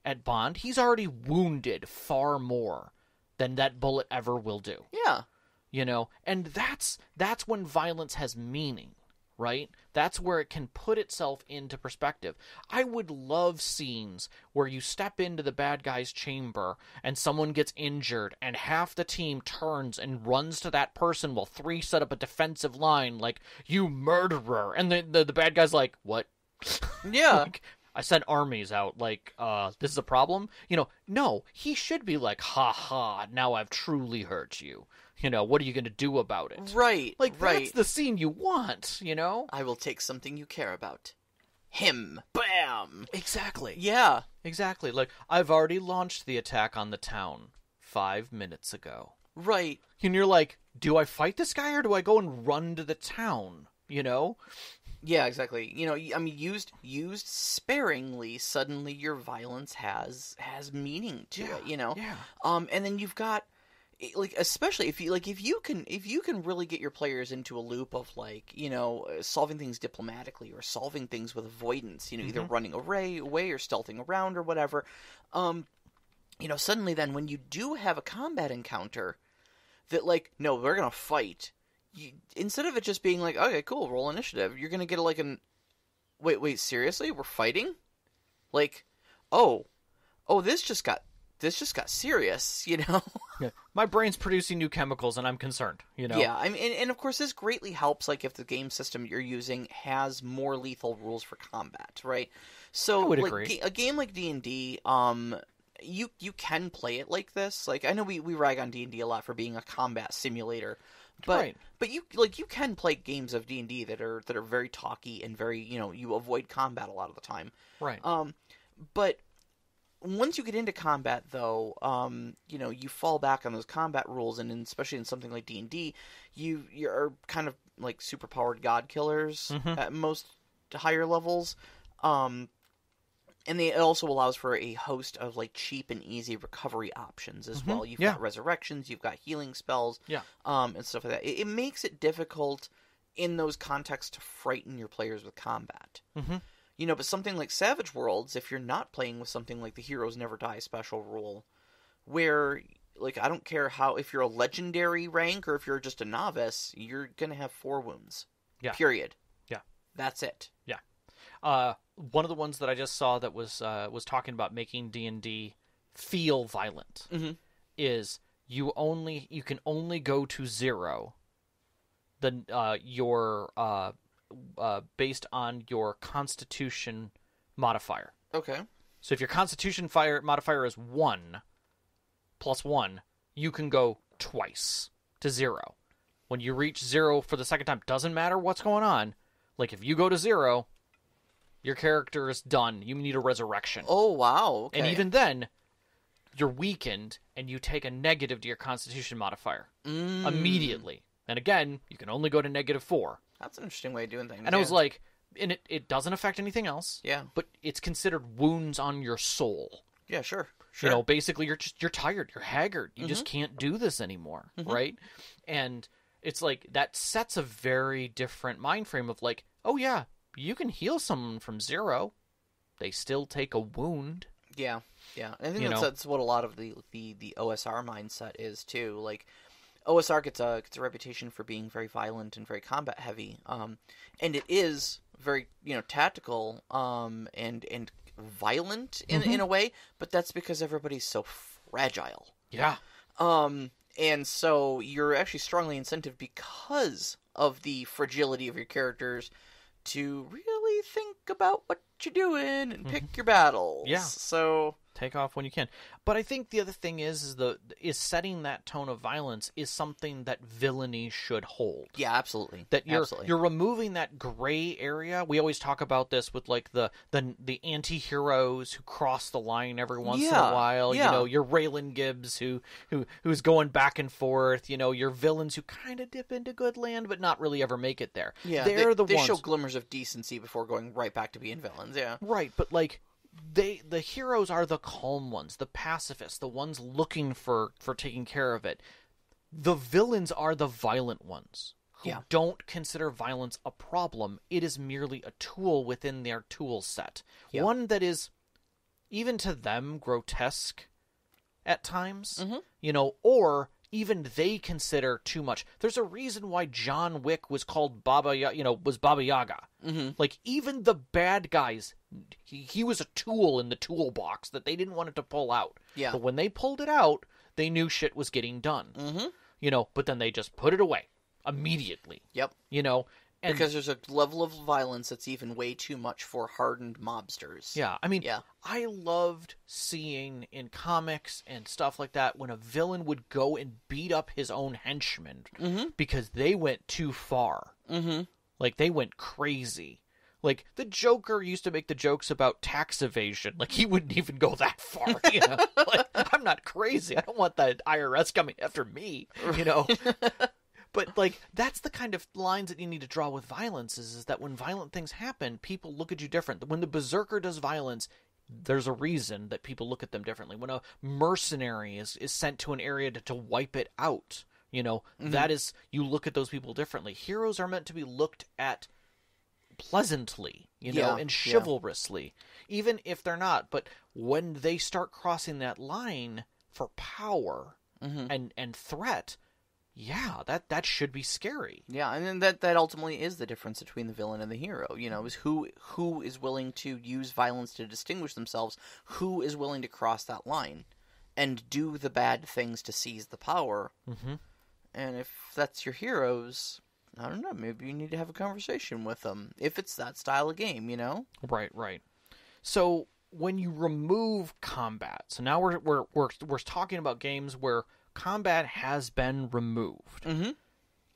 at Bond. He's already wounded far more than that bullet ever will do. Yeah. And that's when violence has meaning. Right? That's where it can put itself into perspective. I would love scenes where you step into the bad guy's chamber and someone gets injured and half the team turns and runs to that person while 3 set up a defensive line like, you murderer. And the bad guy's like, what? Yeah. Like, I sent armies out, like, this is a problem? No, he should be like, ha ha, now I've truly hurt you. What are you going to do about it? Right, Like, right. that's the scene you want, I will take something you care about. Him. Bam! Exactly. Yeah. Exactly. Like, I've already launched the attack on the town 5 minutes ago. Right. And you're like, do I fight this guy or do I go and run to the town? Yeah, exactly. Used sparingly, suddenly your violence has meaning to it, Yeah. And then you've got, like, especially if you can really get your players into a loop of, like, solving things diplomatically or solving things with avoidance, either running away or stealthing around or whatever. Suddenly then when you do have a combat encounter that, like, no, we're gonna fight. Instead of it just being like, okay, cool, roll initiative, you're gonna get like wait, seriously, we're fighting? Like, oh, this just got serious, Yeah. My brain's producing new chemicals, and I'm concerned. Yeah, I mean, and of course, this greatly helps. Like, if the game system you're using has more lethal rules for combat, right? So, I would agree. A game like D&D, you can play it like this. Like, I know we rag on D&D a lot for being a combat simulator. But you can play games of D&D that are very talky and very, you avoid combat a lot of the time. Right. But once you get into combat, though, you fall back on those combat rules, and especially in something like D&D, you're kind of like superpowered god killers at most higher levels. And it also allows for a host of, like, cheap and easy recovery options as well. You've got resurrections, you've got healing spells, and stuff like that. It makes it difficult in those contexts to frighten your players with combat. But something like Savage Worlds, if you're not playing with something like the Heroes Never Die special rule, where, like, I don't care if you're a legendary rank or if you're just a novice, you're going to have 4 wounds. Yeah. Period. Yeah. That's it. Yeah. One of the ones that I just saw that was talking about making D&D feel violent is you can only go to 0 based on your Constitution modifier. Okay. So if your Constitution modifier is 1 plus 1, you can go twice to 0. When you reach 0 for the second time, doesn't matter what's going on. Like, if you go to 0, your character is done. You need a resurrection. Oh, wow. Okay. And even then, you're weakened, and you take a negative to your Constitution modifier immediately. And again, you can only go to -4. That's an interesting way of doing things. And I was like, and it doesn't affect anything else. Yeah. But it's considered wounds on your soul. Yeah, sure. You know, basically you're tired, you're haggard. You just can't do this anymore, right? And it's like that sets a very different mind frame of like, oh yeah, you can heal someone from 0. They still take a wound. Yeah. I think that's what a lot of the OSR mindset is too. Like, OSR gets a reputation for being very violent and very combat heavy, and it is very tactical and violent in a way, but that's because everybody's so fragile. Yeah. And so you're actually strongly incented because of the fragility of your characters to really think about what you're doing and pick your battles. Yeah. So take off when you can. But I think the other thing is setting that tone of violence is something that villainy should hold. Yeah, absolutely. That you're removing that gray area. We always talk about this with like the anti-heroes who cross the line every once in a while. Yeah. Your Raylan Gibbs who's going back and forth. Your villains who kind of dip into good land but not really ever make it there. Yeah, they show glimmers of decency before going right back to being villains. Yeah, right. But like, the heroes are the calm ones, the pacifists, the ones looking for taking care of it. The villains are the violent ones who don't consider violence a problem. It is merely a tool within their tool set. Yeah. One that is, even to them, grotesque at times, or even they consider too much. There's a reason why John Wick was called Baba Yaga. Like, even the bad guys, he was a tool in the toolbox that they didn't want it to pull out. Yeah. But when they pulled it out, they knew shit was getting done. But then they just put it away immediately. Yep. And because there's a level of violence that's even way too much for hardened mobsters. Yeah, I mean, I loved seeing in comics and stuff like that when a villain would go and beat up his own henchmen because they went too far. Like, they went crazy. Like, the Joker used to make the jokes about tax evasion. Like, he wouldn't even go that far, Like, I'm not crazy. I don't want the IRS coming after me, But, like, that's the kind of lines that you need to draw with violence is that when violent things happen, people look at you different. When the Berserker does violence, there's a reason that people look at them differently. When a mercenary is sent to an area to wipe it out, that is, you look at those people differently. Heroes are meant to be looked at pleasantly, and chivalrously, even if they're not. But when they start crossing that line for power and threat, that should be scary. Yeah, and then that ultimately is the difference between the villain and the hero. Is who is willing to use violence to distinguish themselves, who is willing to cross that line and do the bad things to seize the power. And if that's your heroes, I don't know, maybe you need to have a conversation with them if it's that style of game, Right. So when you remove combat, so now we're talking about games where combat has been removed.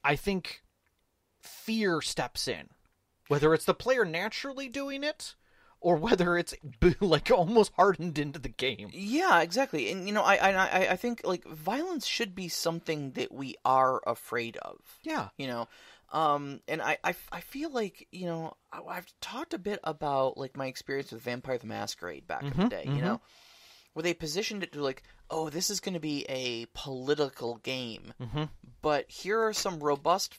I think fear steps in, whether it's the player naturally doing it or whether it's like almost hardened into the game. Yeah, exactly. And I think like violence should be something that we are afraid of. Yeah. And I feel like I've talked a bit about like my experience with Vampire the Masquerade back in the day. Where they positioned it to like, oh, this is going to be a political game, but here are some robust,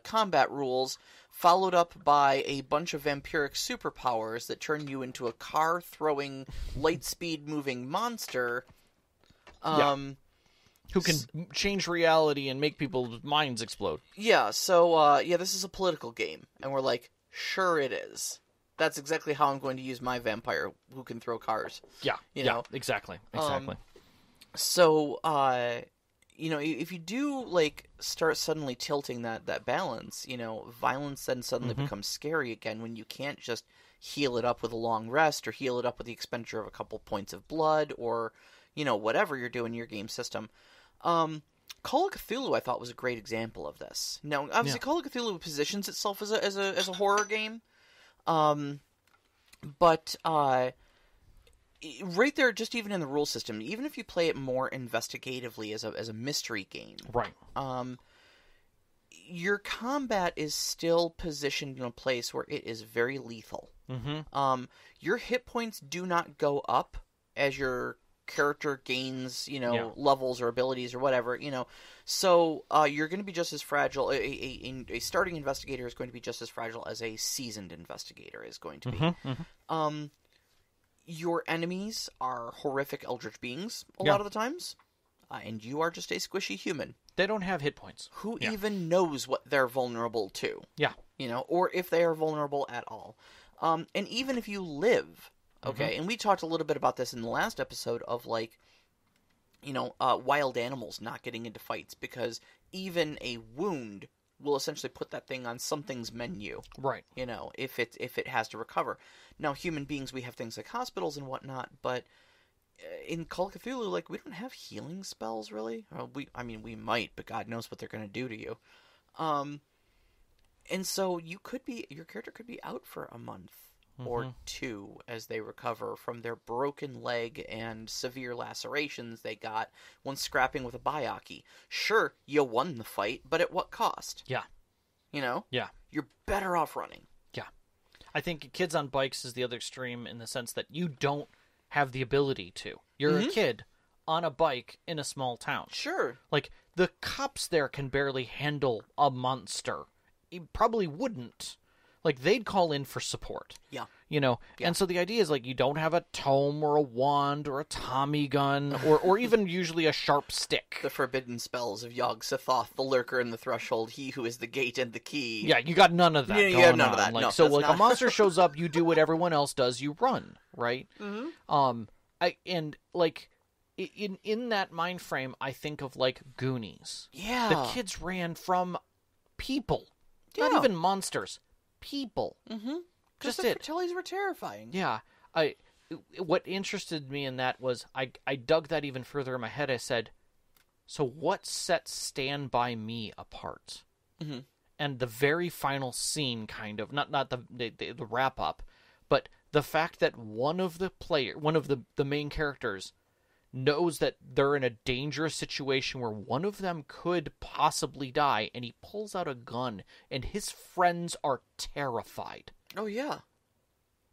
combat rules, followed up by a bunch of vampiric superpowers that turn you into a car-throwing, light-speed-moving monster. Who can change reality and make people's minds explode. Yeah, so, this is a political game. And we're like, sure it is. That's exactly how I'm going to use my vampire who can throw cars. Yeah, exactly. So, if you do, like, start suddenly tilting that balance, violence then suddenly becomes scary again when you can't just heal it up with a long rest or heal it up with the expenditure of a couple points of blood or, whatever you're doing in your game system. Call of Cthulhu, I thought, was a great example of this. Now, obviously, Call of Cthulhu positions itself as a horror game. But right there, just even in the rule system, even if you play it more investigatively as a mystery game, right? your combat is still positioned in a place where it is very lethal. Mm-hmm. Your hit points do not go up as your character gains, levels or abilities or whatever, So you're going to be just as fragile. A starting investigator is going to be just as fragile as a seasoned investigator is going to be. Mm-hmm. Mm-hmm. Your enemies are horrific eldritch beings a lot of the times, and you are just a squishy human. They don't have hit points. Who even knows what they're vulnerable to? Yeah. Or if they are vulnerable at all. And even if you live, okay, and we talked a little bit about this in the last episode of, like, wild animals not getting into fights, because even a wound will essentially put that thing on something's menu. Right. If it has to recover. Now, human beings, we have things like hospitals and whatnot, but in Call of Cthulhu, like, we don't have healing spells, really. We might, but God knows what they're going to do to you. And so your character could be out for a month or two as they recover from their broken leg and severe lacerations they got when scrapping with a Byakuya. Sure, you won the fight, but at what cost? Yeah. Yeah. You're better off running. Yeah. I think Kids on Bikes is the other extreme in the sense that you don't have the ability to. You're a kid on a bike in a small town. Sure. Like, the cops there can barely handle a monster. He probably wouldn't. Like, they'd call in for support. Yeah. And so the idea is, like, you don't have a tome or a wand or a Tommy gun or even usually a sharp stick. The forbidden spells of Yog-Sothoth, the lurker in the threshold, he who is the gate and the key. Yeah, you got none of that going on. You have none of that. Like, no, so, like, a monster shows up, you do what everyone else does, you run, right? Mm-hmm. In that mind frame, I think of, like, Goonies. Yeah. The kids ran from people. Yeah. Not even monsters. People. Mm-hmm. Just the Fratellis were terrifying. Yeah. What interested me in that was I dug that even further in my head. I said, so what sets Stand By Me apart? Mm-hmm. And the very final scene, kind of, not the wrap up, but the fact that one of the main characters knows that they're in a dangerous situation where one of them could possibly die, and he pulls out a gun, and his friends are terrified. Oh, yeah.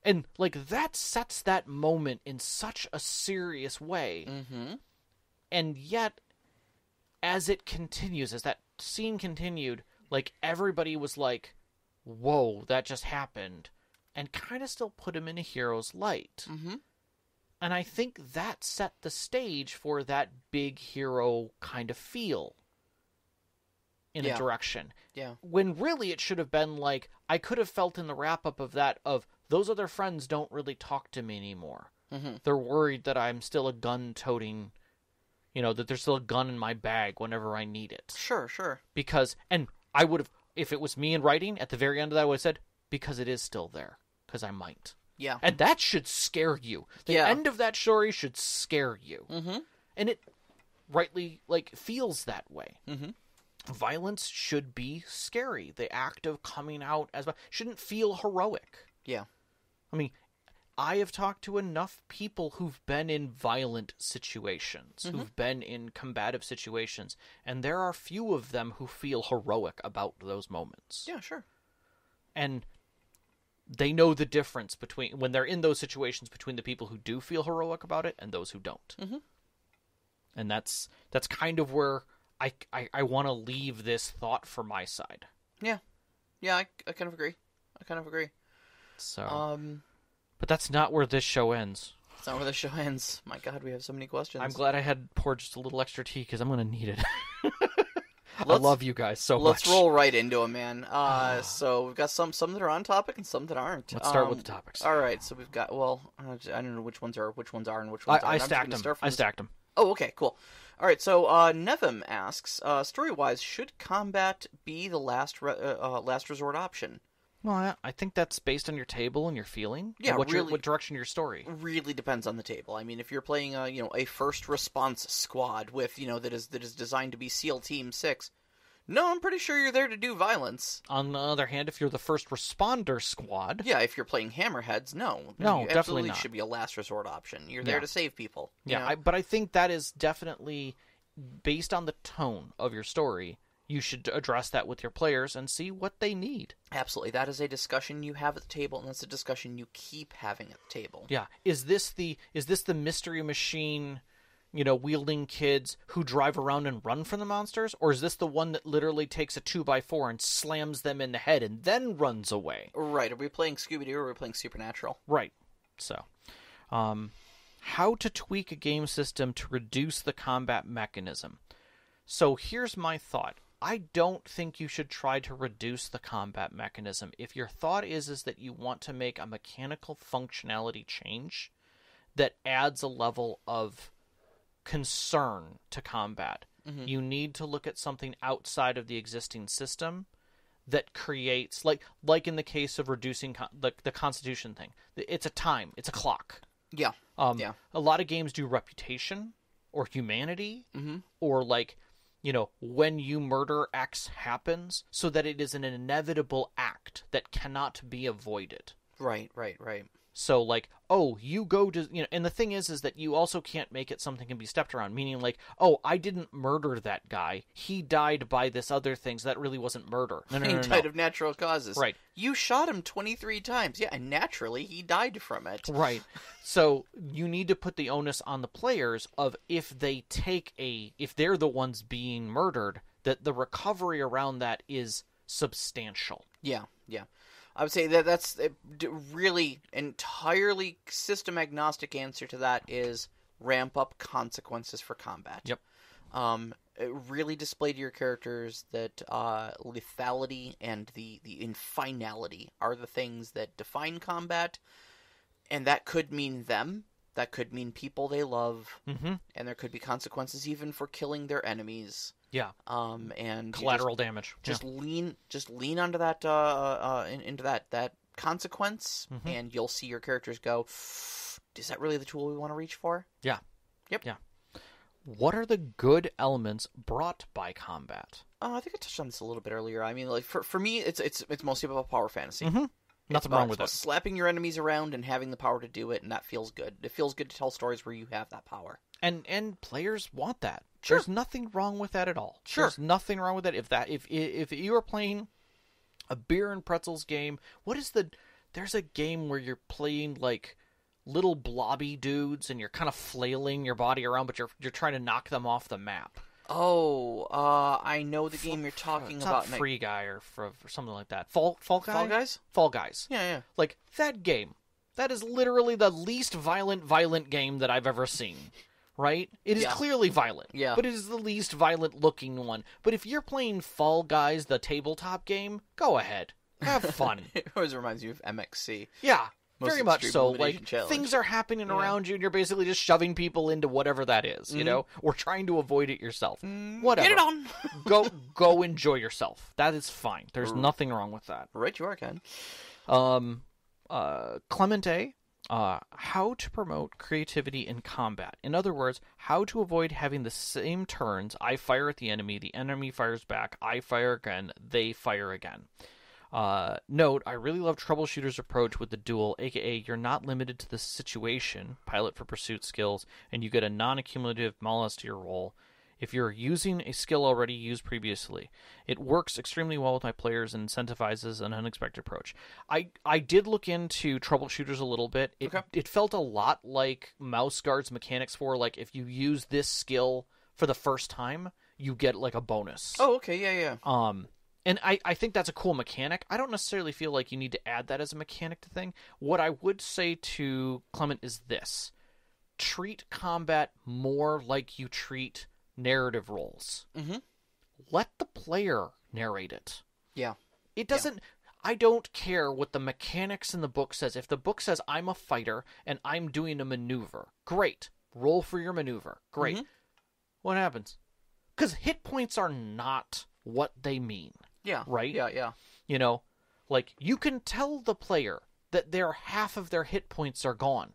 And, like, that sets that moment in such a serious way. Mm-hmm. And yet, as it continues, as that scene continued, like, everybody was like, whoa, that just happened, and kind of still put him in a hero's light. Mm-hmm. And I think that set the stage for that big hero kind of feel in a direction. Yeah. When really it should have been like, I could have felt in the wrap-up of that of, those other friends don't really talk to me anymore. Mm-hmm. They're worried that I'm still a gun-toting, that there's still a gun in my bag whenever I need it. Sure. Because, and I would have, if it was me in writing, at the very end of that, I would have said, because it is still there. Because I might. Yeah. And that should scare you. The end of that story should scare you. Mm-hmm. And it rightly, like, feels that way. Mm-hmm. Violence should be scary. The act of coming out as shouldn't feel heroic. Yeah. I mean, I have talked to enough people who've been in violent situations, who've been in combative situations, and there are few of them who feel heroic about those moments. Yeah, sure. And they know the difference between, when they're in those situations, between the people who do feel heroic about it and those who don't. Mm-hmm. And that's kind of where I want to leave this thought for my side. Yeah. Yeah, I kind of agree. So, but that's not where this show ends. That's not where the show ends. My God, we have so many questions. I'm glad I had poured just a little extra tea, because I'm going to need it. I love you guys so much. Let's roll right into them, man. So we've got some that are on topic and some that aren't. Let's start with the topics. All right, so we've got, I don't know which ones are and which ones aren't. I stacked them. Oh, okay, cool. All right, so Nevim asks, story-wise, should combat be the last resort option? Well, I think that's based on your table and your feeling. Yeah, what direction your story. Really depends on the table. I mean, if you're playing a first response squad with that is designed to be SEAL Team 6, no, I'm pretty sure you're there to do violence. On the other hand, if you're the first responder squad, yeah, if you're playing Hammerheads, no, definitely not. Should be a last resort option. You're there to save people. Yeah, but I think that is definitely based on the tone of your story. you should address that with your players and see what they need. Absolutely. That is a discussion you have at the table, and that's a discussion you keep having at the table. Yeah. Is this the mystery machine, wielding kids who drive around and run from the monsters? Or is this the one that literally takes a 2x4 and slams them in the head and then runs away? Right. Are we playing Scooby-Doo or are we playing Supernatural? Right. So, how to tweak a game system to reduce the combat mechanism. So here's my thought. I don't think you should try to reduce the combat mechanism. If your thought is that you want to make a mechanical functionality change that adds a level of concern to combat, you need to look at something outside of the existing system that creates, like in the case of reducing the Constitution thing. It's a time. It's a clock. Yeah. A lot of games do reputation or humanity or when you murder X happens, so that it is an inevitable act that cannot be avoided. Right. So, you go to, and the thing is that you also can't make it something can be stepped around, meaning I didn't murder that guy. He died by this other thing, so that really wasn't murder. No. He died of natural causes. Right. You shot him 23 times. Yeah, and naturally he died from it. Right. So, you need to put the onus on the players of if they're the ones being murdered, that the recovery around that is substantial. Yeah. I would say that's a really entirely system agnostic answer to that is ramp up consequences for combat. Yep. Really display to your characters that lethality and the infinality are the things that define combat, and that could mean them. That could mean people they love, and there could be consequences even for killing their enemies. Yeah. And collateral damage. Just lean onto that into that consequence, and you'll see your characters go, is that really the tool we want to reach for? Yeah. Yep. Yeah. What are the good elements brought by combat? I think I touched on this a little bit earlier. I mean, for me, it's mostly about power fantasy. Nothing wrong with it. Slapping your enemies around and having the power to do it, and that feels good. It feels good to tell stories where you have that power. And players want that. Sure. There's nothing wrong with that at all. Sure. There's nothing wrong with that. If you are playing a beer and pretzels game, there's a game where you're playing little blobby dudes and you're kind of flailing your body around, but you're trying to knock them off the map. Oh, I know the game you're talking it's about. Not Free Guy or something like that. Fall Guy? Fall Guys? Fall Guys. Yeah. That game. That is literally the least violent game that I've ever seen. Right? It is clearly violent. Yeah. But it is the least violent looking one. But if you're playing Fall Guys, the tabletop game, go ahead. Have fun. It always reminds you of MXC. Yeah. Most Very much so. challenge. Things are happening around you, and you're basically just shoving people into whatever that is, or trying to avoid it yourself. Whatever. Get it on. Go enjoy yourself. That is fine. There's nothing wrong with that. Right, you are, Ken. Clement A. How to promote creativity in combat. In other words, how to avoid having the same turns. I fire at the enemy fires back, I fire again, they fire again. Note, I really love Troubleshooter's approach with the duel, aka you're not limited to the situation, pilot for pursuit skills, and you get a non-accumulative malus to your roll if you're using a skill already used previously. It works extremely well with my players and incentivizes an unexpected approach. I did look into Troubleshooters a little bit. It felt a lot like Mouse Guard's mechanics for, if you use this skill for the first time, you get, a bonus. Oh, okay, yeah. And I think that's a cool mechanic. I don't necessarily feel like you need to add that as a mechanic to thing. What I would say to Clement is this. Treat combat more like you treat narrative roles. Let the player narrate it. Yeah. It doesn't... I don't care what the mechanics in the book says. If the book says I'm a fighter and I'm doing a maneuver, great. Roll for your maneuver. Great. What happens? Because hit points are not what they mean. Yeah. Right? Yeah. You can tell the player that half of their hit points are gone.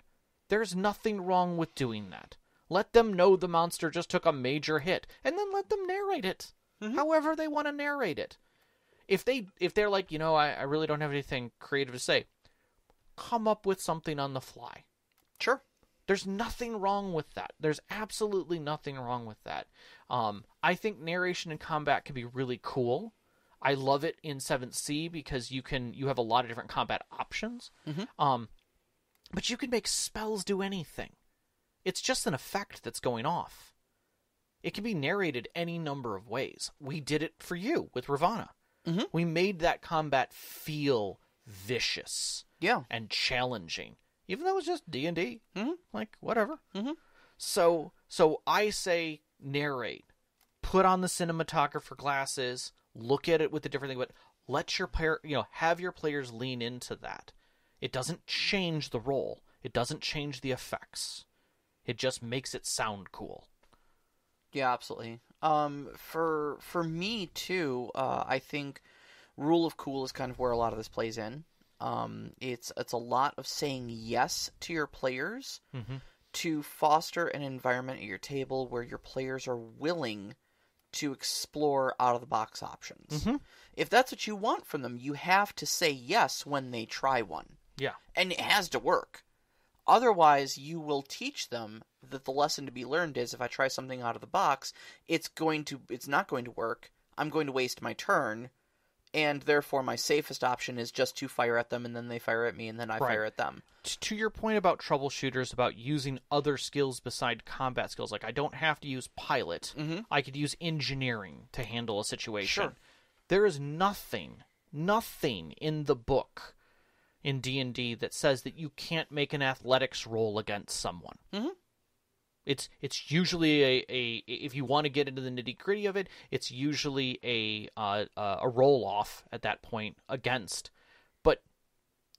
There's nothing wrong with doing that. Let them know the monster just took a major hit, and then let them narrate it. However they want to narrate it. If they're like, I really don't have anything creative to say, come up with something on the fly. Sure. There's nothing wrong with that. There's absolutely nothing wrong with that. I think narration in combat can be really cool. I love it in 7th Sea because you have a lot of different combat options. But you can make spells do anything. It's just an effect that's going off. It can be narrated any number of ways. We did it for you with Ravana. We made that combat feel vicious and challenging, even though it was just D&D. Like, whatever. So I say narrate. Put on the cinematographer glasses. Look at it with the different thing, but let your player, have your players lean into that. It doesn't change the role. It doesn't change the effects. It just makes it sound cool. Yeah, absolutely. For me too, I think rule of cool is kind of where a lot of this plays in. It's a lot of saying yes to your players to foster an environment at your table where your players are willing to explore out-of-the-box options. If that's what you want from them, you have to say yes when they try one. Yeah. And it has to work. Otherwise, you will teach them that the lesson to be learned is if I try something out of the box, it's not going to work. I'm going to waste my turn, and therefore my safest option is just to fire at them, and then they fire at me, and then I fire at them. To your point about troubleshooters, about using other skills beside combat skills, like I don't have to use pilot. I could use engineering to handle a situation. Sure. There is nothing in the book in D&D that says that you can't make an athletics roll against someone. It's usually a if you want to get into the nitty-gritty of it, it's usually a roll-off at that point against. But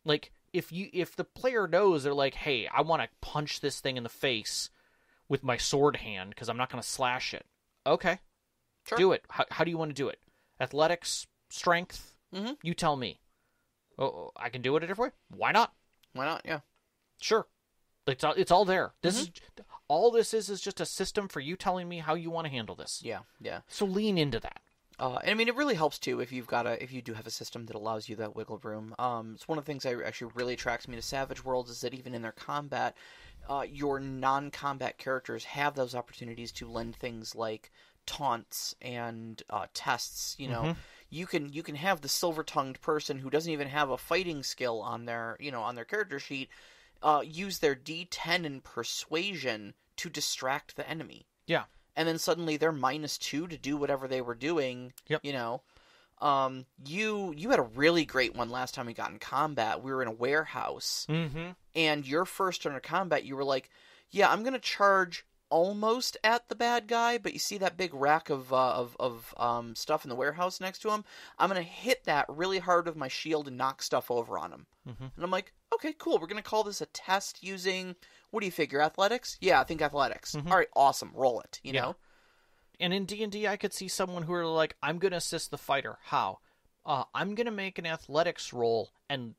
like if the player knows, they're like, hey, I want to punch this thing in the face with my sword hand because I'm not going to slash it. Okay, sure. Do it. How do you want to do it? Athletics, strength? You tell me. Oh, I can do it a different way? Why not? Why not? Yeah. Sure. It's all there. All this is just a system for you telling me how you want to handle this. Yeah. So lean into that. And I mean, it really helps too if you do have a system that allows you that wiggle room. It's one of the things that actually really attracts me to Savage Worlds is that even in their combat, your non-combat characters have those opportunities to lend things like taunts and tests. You can have the silver-tongued person who doesn't even have a fighting skill on their character sheet use their D10 in persuasion to distract the enemy. Yeah. And then suddenly they're -2 to do whatever they were doing. Yep. You had a really great one last time we got in combat. We were in a warehouse. And your first turn of combat, you were like, yeah, I'm going to charge almost at the bad guy, but you see that big rack of stuff in the warehouse next to him? I'm going to hit that really hard with my shield and knock stuff over on him. And I'm like, okay, cool. We're going to call this a test using, what do you figure, athletics? Yeah, I think athletics. All right, awesome. Roll it, you know? And in D&D, I could see someone who are like, I'm going to assist the fighter. How? I'm going to make an athletics roll and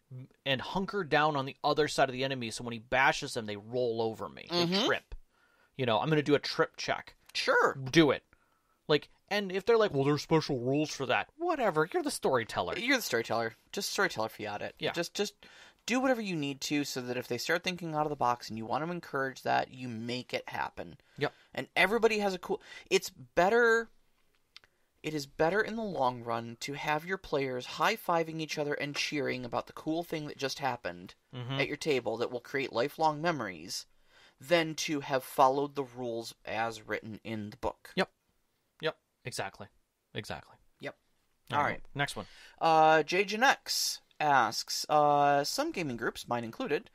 hunker down on the other side of the enemy so when he bashes them, they roll over me. They trip. I'm going to do a trip check. Sure. Do it. And if they're like, well, there's special rules for that. Whatever. You're the storyteller. You're the storyteller. Just storyteller fiat it. Yeah. Just do whatever you need to so that if they start thinking out of the box and you want to encourage that, you make it happen. Yep. And everybody has a cool... It is better in the long run to have your players high-fiving each other and cheering about the cool thing that just happened at your table that will create lifelong memories than to have followed the rules as written in the book. Yep. Exactly. Yep. All right. Next one. JJNX asks, some gaming groups, mine included,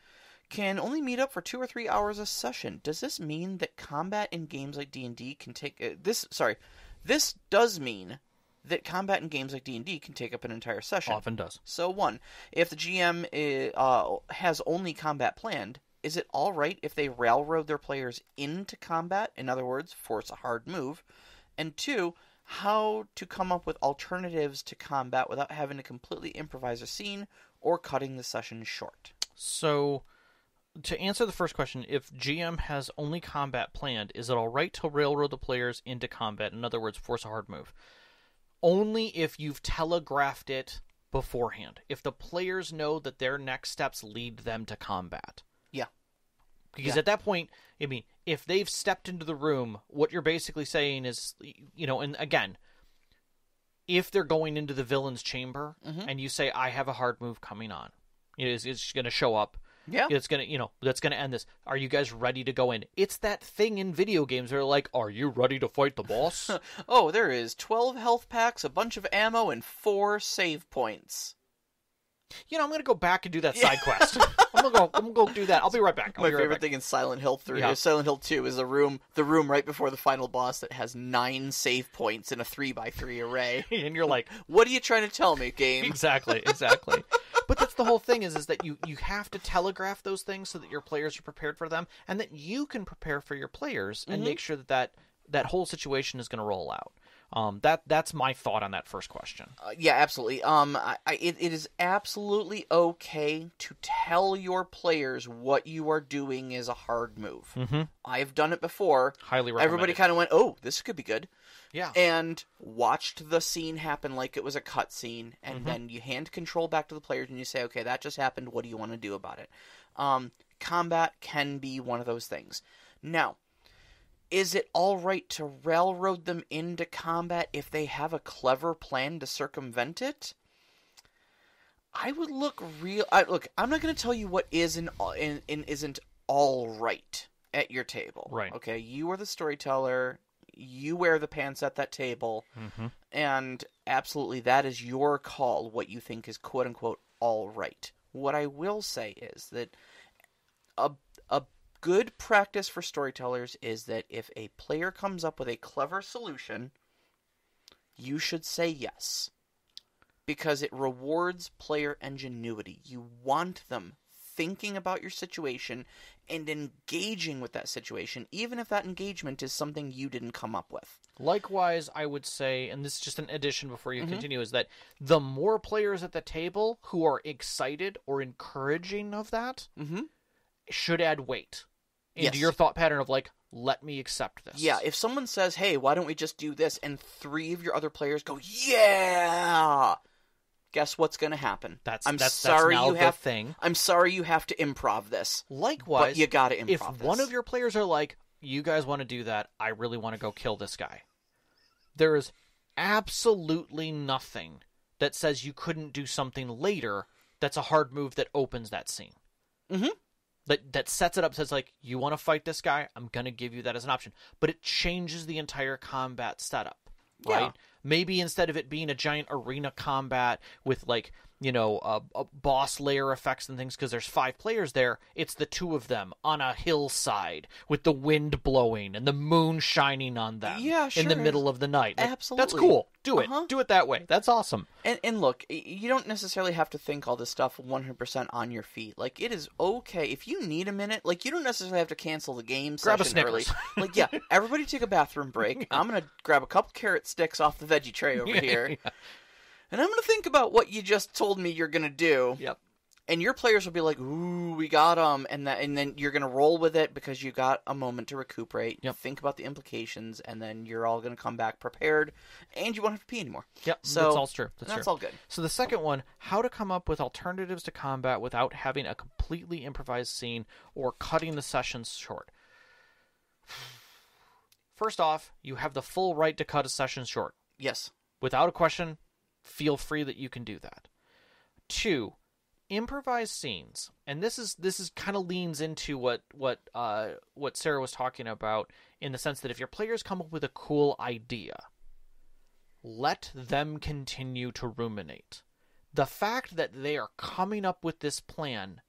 can only meet up for 2 or 3 hours a session. Does this mean that combat in games like D&D can take... This does mean that combat in games like D&D can take up an entire session. Often does. So, 1, if the GM has only combat planned, is it all right if they railroad their players into combat? In other words, force a hard move. And 2, how to come up with alternatives to combat without having to completely improvise a scene or cutting the session short. So, to answer the first question, if GM has only combat planned, is it all right to railroad the players into combat? In other words, force a hard move. Only if you've telegraphed it beforehand. If the players know that their next steps lead them to combat. Yeah. Because at that point, I mean, if they've stepped into the room, what you're basically saying is, and again, if they're going into the villain's chamber and you say, I have a hard move coming on, it's going to show up. Yeah. It's going to, that's going to end this. Are you guys ready to go in? It's that thing in video games where they're like, are you ready to fight the boss? Oh, there is 12 health packs, a bunch of ammo, and 4 save points. I'm going to go back and do that side quest. I'm going to go do that. I'll be right back. My favorite thing in Silent Hill 3 or Silent Hill 2 is the room right before the final boss that has 9 save points in a 3x3 array. And you're like, what are you trying to tell me, game? Exactly. But that's the whole thing is that you have to telegraph those things so that your players are prepared for them, and that you can prepare for your players and make sure that whole situation is going to roll out. That's my thought on that first question. Yeah, absolutely. It is absolutely okay to tell your players what you are doing is a hard move. Mm-hmm. I've done it before. Highly recommended. Everybody kind of went, "Oh, this could be good." Yeah. And watched the scene happen like it was a cutscene, and then you hand control back to the players and you say, "Okay, that just happened. What do you want to do about it?" Combat can be one of those things. Now, is it all right to railroad them into combat if they have a clever plan to circumvent it? I would look real. I'm not going to tell you what is and isn't all right at your table. Right. Okay, you are the storyteller. You wear the pants at that table, and absolutely, that is your call. What you think is "quote unquote" all right. What I will say is that a good practice for storytellers is that if a player comes up with a clever solution, you should say yes. Because it rewards player ingenuity. You want them thinking about your situation and engaging with that situation, even if that engagement is something you didn't come up with. Likewise, I would say, and this is just an addition before you continue, is that the more players at the table who are excited or encouraging of that should add weight into your thought pattern of like, let me accept this. Yeah, if someone says, hey, why don't we just do this, and 3 of your other players go, yeah, guess what's going to happen? I'm sorry you have to improv this. Likewise, but you got to improv if this. One of your players are like, you guys want to do that, I really want to go kill this guy. There is absolutely nothing that says you couldn't do something later that's a hard move that opens that scene. Mm-hmm. That sets it up, says like, you want to fight this guy? I'm going to give you that as an option. But it changes the entire combat setup, right? Yeah. Maybe instead of it being a giant arena combat with like, a boss layer effects and things because there's 5 players there, it's the 2 of them on a hillside with the wind blowing and the moon shining on them in the middle of the night. Like, absolutely. That's cool. Do it. Do it that way. That's awesome. And look, you don't necessarily have to think all this stuff 100% on your feet. Like, it is okay. If you need a minute, like, you don't necessarily have to cancel the game grab a session Snickers. early. Like, yeah, everybody take a bathroom break. I'm going to grab a couple carrot sticks off the veggie tray over here. Yeah. And I'm going to think about what you just told me you're going to do. Yep. And your players will be like, ooh, we got them. And then you're going to roll with it because you got a moment to recuperate. Yep. Think about the implications, and then you're all going to come back prepared, and you won't have to pee anymore. Yep, so that's all true. That's all good. So the second one, how to come up with alternatives to combat without having a completely improvised scene or cutting the sessions short. First off, you have the full right to cut a session short. Yes. Without a question, feel free that you can do that. 2, improvised scenes, and this is kind of leans into what Sarah was talking about, in the sense that if your players come up with a cool idea, let them continue to ruminate. The fact that they are coming up with this plan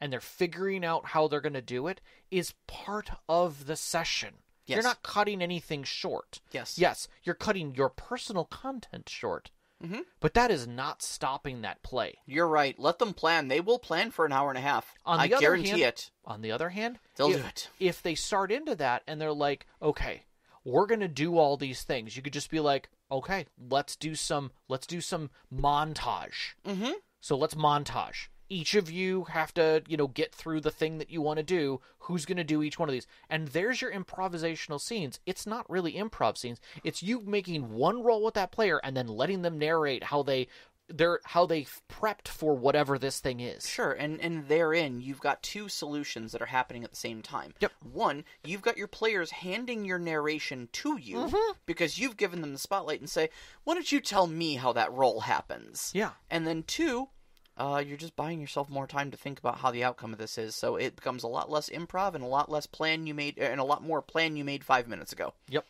and they're figuring out how they're going to do it is part of the session. Yes. You're not cutting anything short. Yes, you're cutting your personal content short. Mm-hmm. But that is not stopping that play. You're right. Let them plan. They will plan for an hour and a half. I guarantee it. On the other hand, they'll do it. If they start into that and they're like, okay, we're going to do all these things, you could just be like, okay, let's do some montage. Mm-hmm. So let's montage. Each of you have to, get through the thing that you want to do. Who's going to do each one of these? And there's your improvisational scenes. It's not really improv scenes. It's you making one roll with that player and then letting them narrate how they prepped for whatever this thing is. Sure, and therein, you've got two solutions that are happening at the same time. Yep. One, you've got your players handing your narration to you because you've given them the spotlight and say, why don't you tell me how that roll happens? Yeah. And then two, you're just buying yourself more time to think about how the outcome of this is, so it becomes a lot less improv and a lot less plan you made, and a lot more plan you made 5 minutes ago. Yep,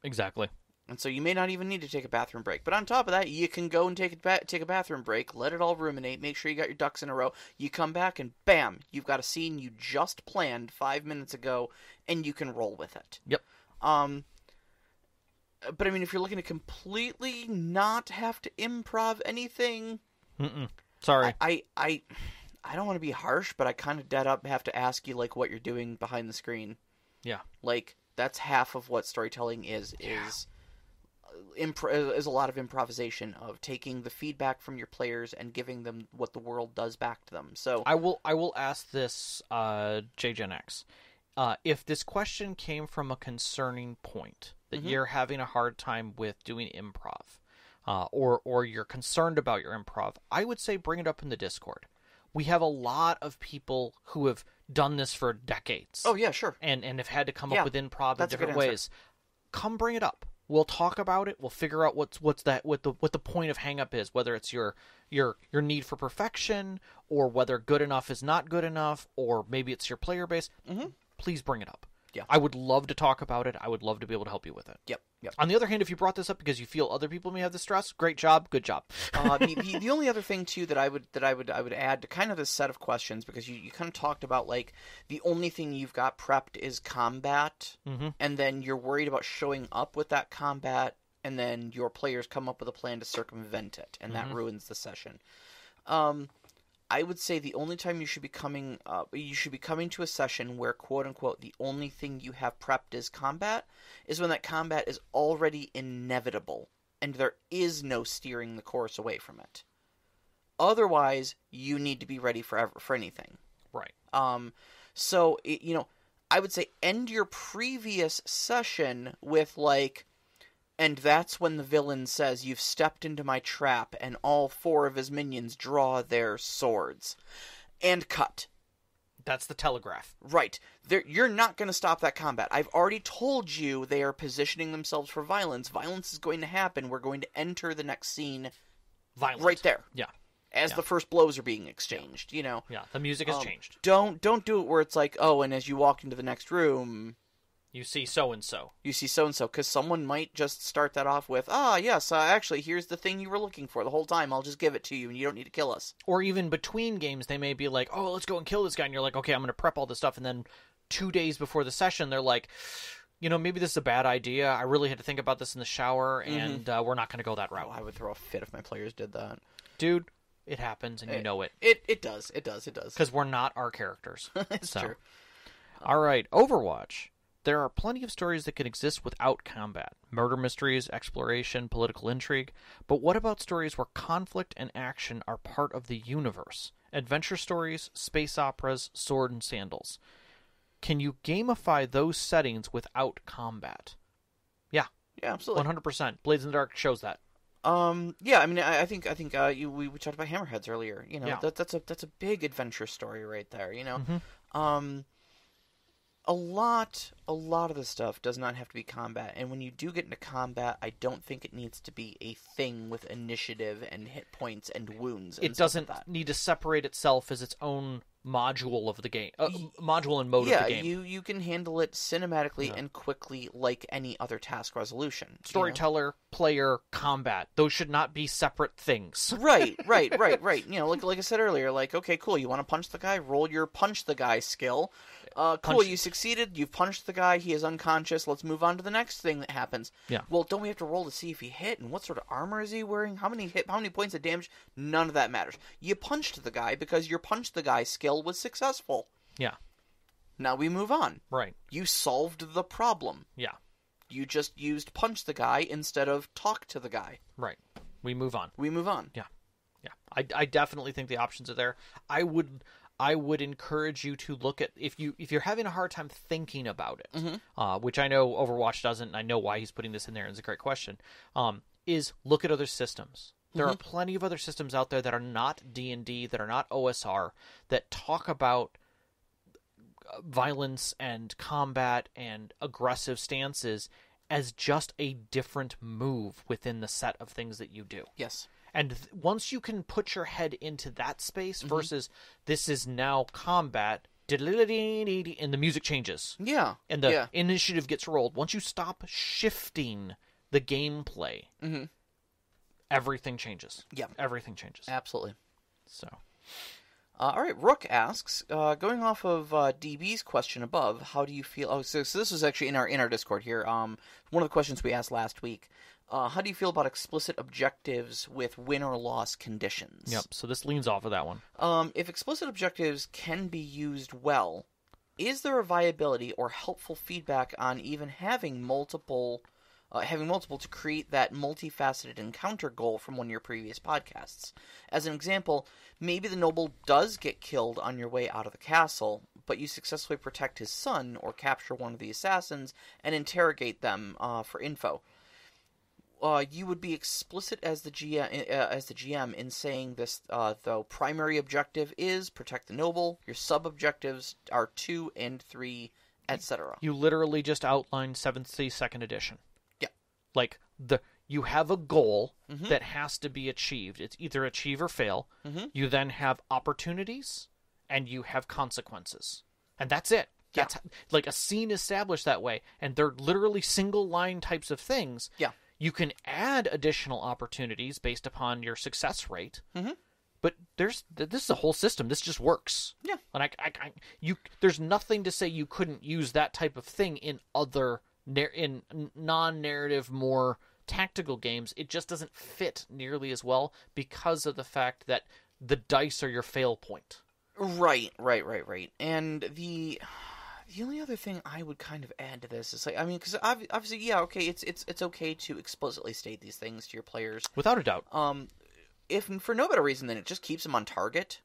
exactly. And so you may not even need to take a bathroom break. But on top of that, you can go and take a bathroom break, let it all ruminate, make sure you got your ducks in a row. You come back and bam, you've got a scene you just planned 5 minutes ago, and you can roll with it. Yep. But I mean, if you're looking to completely not have to improv anything... Sorry. I don't want to be harsh, but I kind of dead up have to ask you, like, what you're doing behind the screen. Yeah. Like, that's half of what storytelling is a lot of improvisation of taking the feedback from your players and giving them what the world does back to them. So I will ask this, JGenX. If this question came from a concerning point that you're having a hard time with doing improv, or you're concerned about your improv, I would say bring it up in the Discord. We have a lot of people who have done this for decades. Oh yeah, sure. And have had to come up with improv in different ways. Come bring it up. We'll talk about it. We'll figure out what the point of hang up is, whether it's your need for perfection, or whether good enough is not good enough, or maybe it's your player base. Please bring it up. Yeah. I would love to talk about it. I would love to be able to help you with it. Yep. On the other hand, if you brought this up because you feel other people may have the stress, great job, good job. The only other thing too that I would add to kind of this set of questions, because you kind of talked about, like, the only thing you've got prepped is combat, and then you're worried about showing up with that combat, and then your players come up with a plan to circumvent it, and that ruins the session. I would say the only time you should be coming to a session where, quote unquote, the only thing you have prepped is combat, is when that combat is already inevitable and there is no steering the course away from it. Otherwise, you need to be ready for anything. Right. So I would say end your previous session with, like, and that's when the villain says, you've stepped into my trap, and all 4 of his minions draw their swords. And cut. That's the telegraph. Right. You're not going to stop that combat. I've already told you they are positioning themselves for violence. Violence is going to happen. We're going to enter the next scene right there. Yeah. As the first blows are being exchanged, Yeah, the music has changed. Don't do it where it's like, oh, and as you walk into the next room... You see so-and-so. Because someone might just start that off with, yes, actually, here's the thing you were looking for the whole time. I'll just give it to you, and you don't need to kill us. Or even between games, they may be like, oh, let's go and kill this guy. And you're like, okay, I'm going to prep all this stuff. And then 2 days before the session, they're like, maybe this is a bad idea. I really had to think about this in the shower, and we're not going to go that route. Oh, I would throw a fit if my players did that. Dude, it happens, and you know it. It does. Because we're not our characters. It's true. All right, Overwatch. There are plenty of stories that can exist without combat. Murder mysteries, exploration, political intrigue. But what about stories where conflict and action are part of the universe? Adventure stories, space operas, sword and sandals. Can you gamify those settings without combat? Yeah. Yeah, absolutely. 100%. Blades in the Dark shows that. Yeah, I mean, I think we talked about Hammerheads earlier. That's a big adventure story right there. A lot of the stuff does not have to be combat, and when you do get into combat, I don't think it needs to be a thing with initiative and hit points and wounds. And it doesn't need to separate itself as its own module of the game, module and mode of the game. Yeah, you can handle it cinematically and quickly like any other task resolution. Storyteller, player, combat. Those should not be separate things. Right. Like I said earlier, like, okay, cool, you want to punch the guy? Roll your punch the guy skill. Cool, you succeeded, you've punched the guy, he is unconscious, let's move on to the next thing that happens. Yeah. Well, don't we have to roll to see if he hit, and what sort of armor is he wearing, how many points of damage? None of that matters. You punched the guy because your punch the guy skill was successful. Yeah. Now we move on. Right. You solved the problem. Yeah. You just used punch the guy instead of talk to the guy. Right. We move on. Yeah. I definitely think the options are there. I would encourage you to look at, if you're having a hard time thinking about it, which I know Overwatch doesn't, and I know why he's putting this in there, and it's a great question, is look at other systems. There are plenty of other systems out there that are not D&D, that are not OSR, that talk about violence and combat and aggressive stances as just a different move within the set of things that you do. Yes. And once you can put your head into that space versus this is now combat, and the music changes. Yeah. And the initiative gets rolled. Once you stop shifting the gameplay, everything changes. Yeah. Everything changes. Absolutely. So... all right, Rook asks, going off of DB's question above, how do you feel... Oh, so this was actually in our Discord here. One of the questions we asked last week. How do you feel about explicit objectives with win or loss conditions? Yep, so this leans off of that one. If explicit objectives can be used well, is there a viability or helpful feedback on even having multiple to create that multifaceted encounter goal from one of your previous podcasts? As an example, maybe the noble does get killed on your way out of the castle, but you successfully protect his son or capture one of the assassins and interrogate them for info. You would be explicit as the GM in saying this, though. Primary objective is protect the noble. Your sub-objectives are 2 and 3, etc. You literally just outlined 7th Sea 2nd Edition. Yeah. Like, you have a goal that has to be achieved. It's either achieve or fail. You then have opportunities, and you have consequences. And that's it. That's like a scene established that way. And they're literally single-line types of things. Yeah. You can add additional opportunities based upon your success rate, but this is a whole system. This just works. Yeah, and there's nothing to say you couldn't use that type of thing in in non-narrative, more tactical games. It just doesn't fit nearly as well because of the fact that the dice are your fail point. Right. And the only other thing I would kind of add to this is, like, I mean, because obviously, yeah, okay, it's okay to explicitly state these things to your players. Without a doubt. If for no better reason than it just keeps them on target.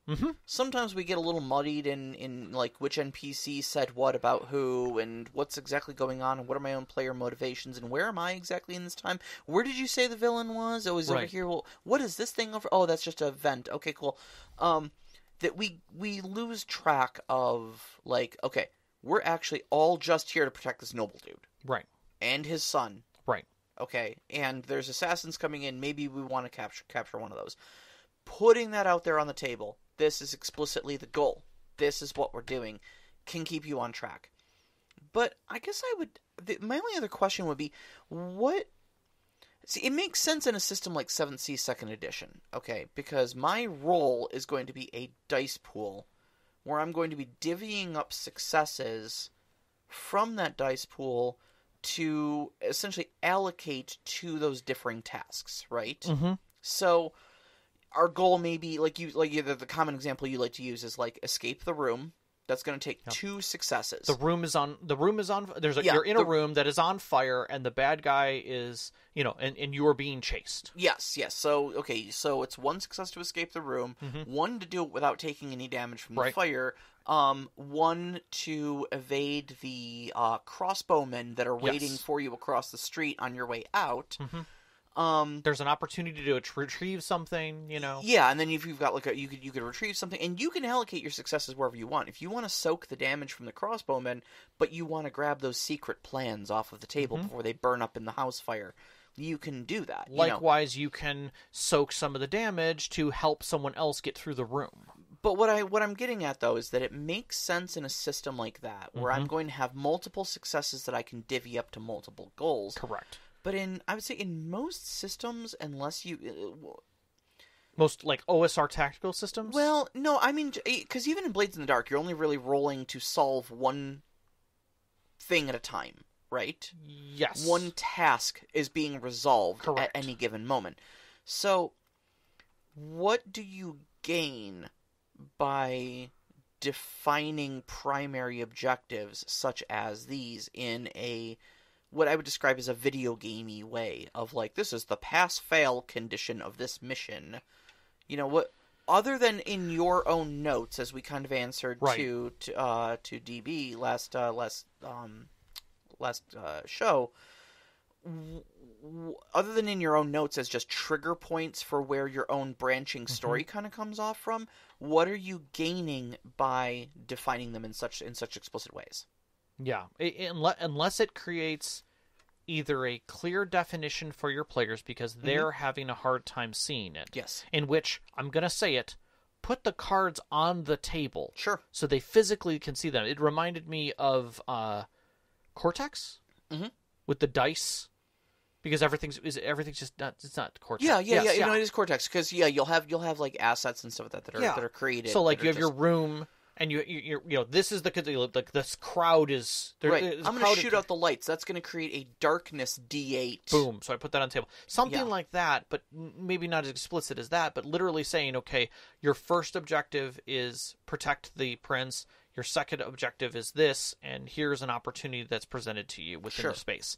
Sometimes we get a little muddied in like which NPC said what about who and what's exactly going on and what are my own player motivations and where am I exactly in this time? Where did you say the villain was? Oh, he's over here. Well, what is this thing over? Oh, that's just a vent. Okay, cool. That we lose track of, like, okay, we're actually all just here to protect this noble dude. Right. And his son. Right. Okay, and there's assassins coming in. Maybe we want to capture one of those. Putting that out there on the table, this is explicitly the goal. This is what we're doing, can keep you on track. But I guess my only other question would be, see, it makes sense in a system like 7th Sea 2nd Edition, okay? Because my role is going to be a dice pool where I'm going to be divvying up successes from that dice pool to essentially allocate to those differing tasks, right? So our goal may be, the common example you like to use is, like, escape the room. That's going to take 2 successes. The room is on. You're in a room that is on fire, and the bad guy is, and you are being chased. Yes. So it's 1 success to escape the room, 1 to do it without taking any damage from the fire, 1 to evade the crossbowmen that are waiting for you across the street on your way out. There's an opportunity to retrieve something, Yeah, and then if you've got you could retrieve something, and you can allocate your successes wherever you want. If you want to soak the damage from the crossbowmen, but you want to grab those secret plans off of the table before they burn up in the house fire, you can do that. Likewise, you can soak some of the damage to help someone else get through the room. But what I'm getting at, though, is that it makes sense in a system like that, where I'm going to have multiple successes that I can divvy up to multiple goals. Correct. But I would say in most systems, unless you... most, like, OSR tactical systems? Well, no, I mean, because even in Blades in the Dark, you're only really rolling to solve one thing at a time, right? Yes. One task is being resolved at any given moment. So, what do you gain by defining primary objectives such as these in what I would describe as a video gamey way of, like, this is the pass-fail condition of this mission. What other than in your own notes, as we kind of answered to DB last show, other than in your own notes as just trigger points for where your own branching story kind of comes off from, what are you gaining by defining them in such explicit ways? Yeah, unless it creates either a clear definition for your players because they're having a hard time seeing it. Yes. In which, I'm going to say it, put the cards on the table. Sure. So they physically can see them. It reminded me of Cortex with the dice. Because everything's just not, it's not Cortex. Yeah. No, it is Cortex because you'll have like assets and stuff like that that are created. So like you have your room, and you this is this crowd is right. I'm going to shoot out the lights. That's going to create a darkness D8. Boom. So I put that on the table. Something like that, but maybe not as explicit as that. But literally saying, okay, your first objective is protect the prince. Your second objective is this, and here's an opportunity that's presented to you within the space.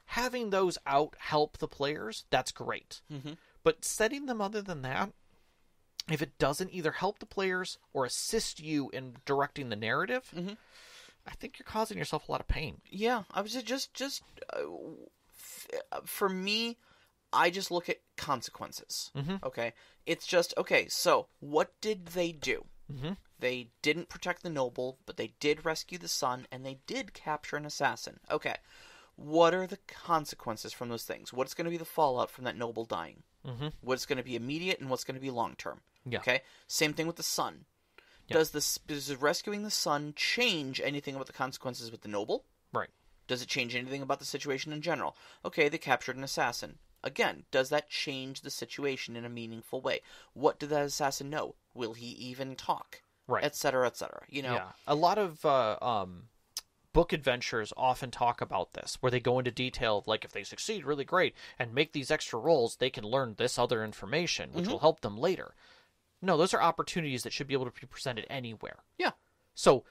Having those out help the players, that's great. But setting them other than that, if it doesn't either help the players or assist you in directing the narrative, I think you're causing yourself a lot of pain. Yeah, I was just for me, I just look at consequences. Okay, it's just okay. So what did they do? They didn't protect the noble, but they did rescue the son, and they did capture an assassin. Okay. What are the consequences from those things? What's going to be the fallout from that noble dying? What's going to be immediate and what's going to be long-term? Yeah. Okay? Same thing with the son. Yeah. Does rescuing the son change anything about the consequences with the noble? Right. Does it change anything about the situation in general? Okay, they captured an assassin. Again, does that change the situation in a meaningful way? What did that assassin know? Will he even talk? Right. Et cetera, et cetera. You know? Yeah. A lot of book adventures often talk about this, where they go into detail of, like, if they succeed really great and make these extra rolls, they can learn this other information, which will help them later. No, those are opportunities that should be able to be presented anywhere. Yeah. So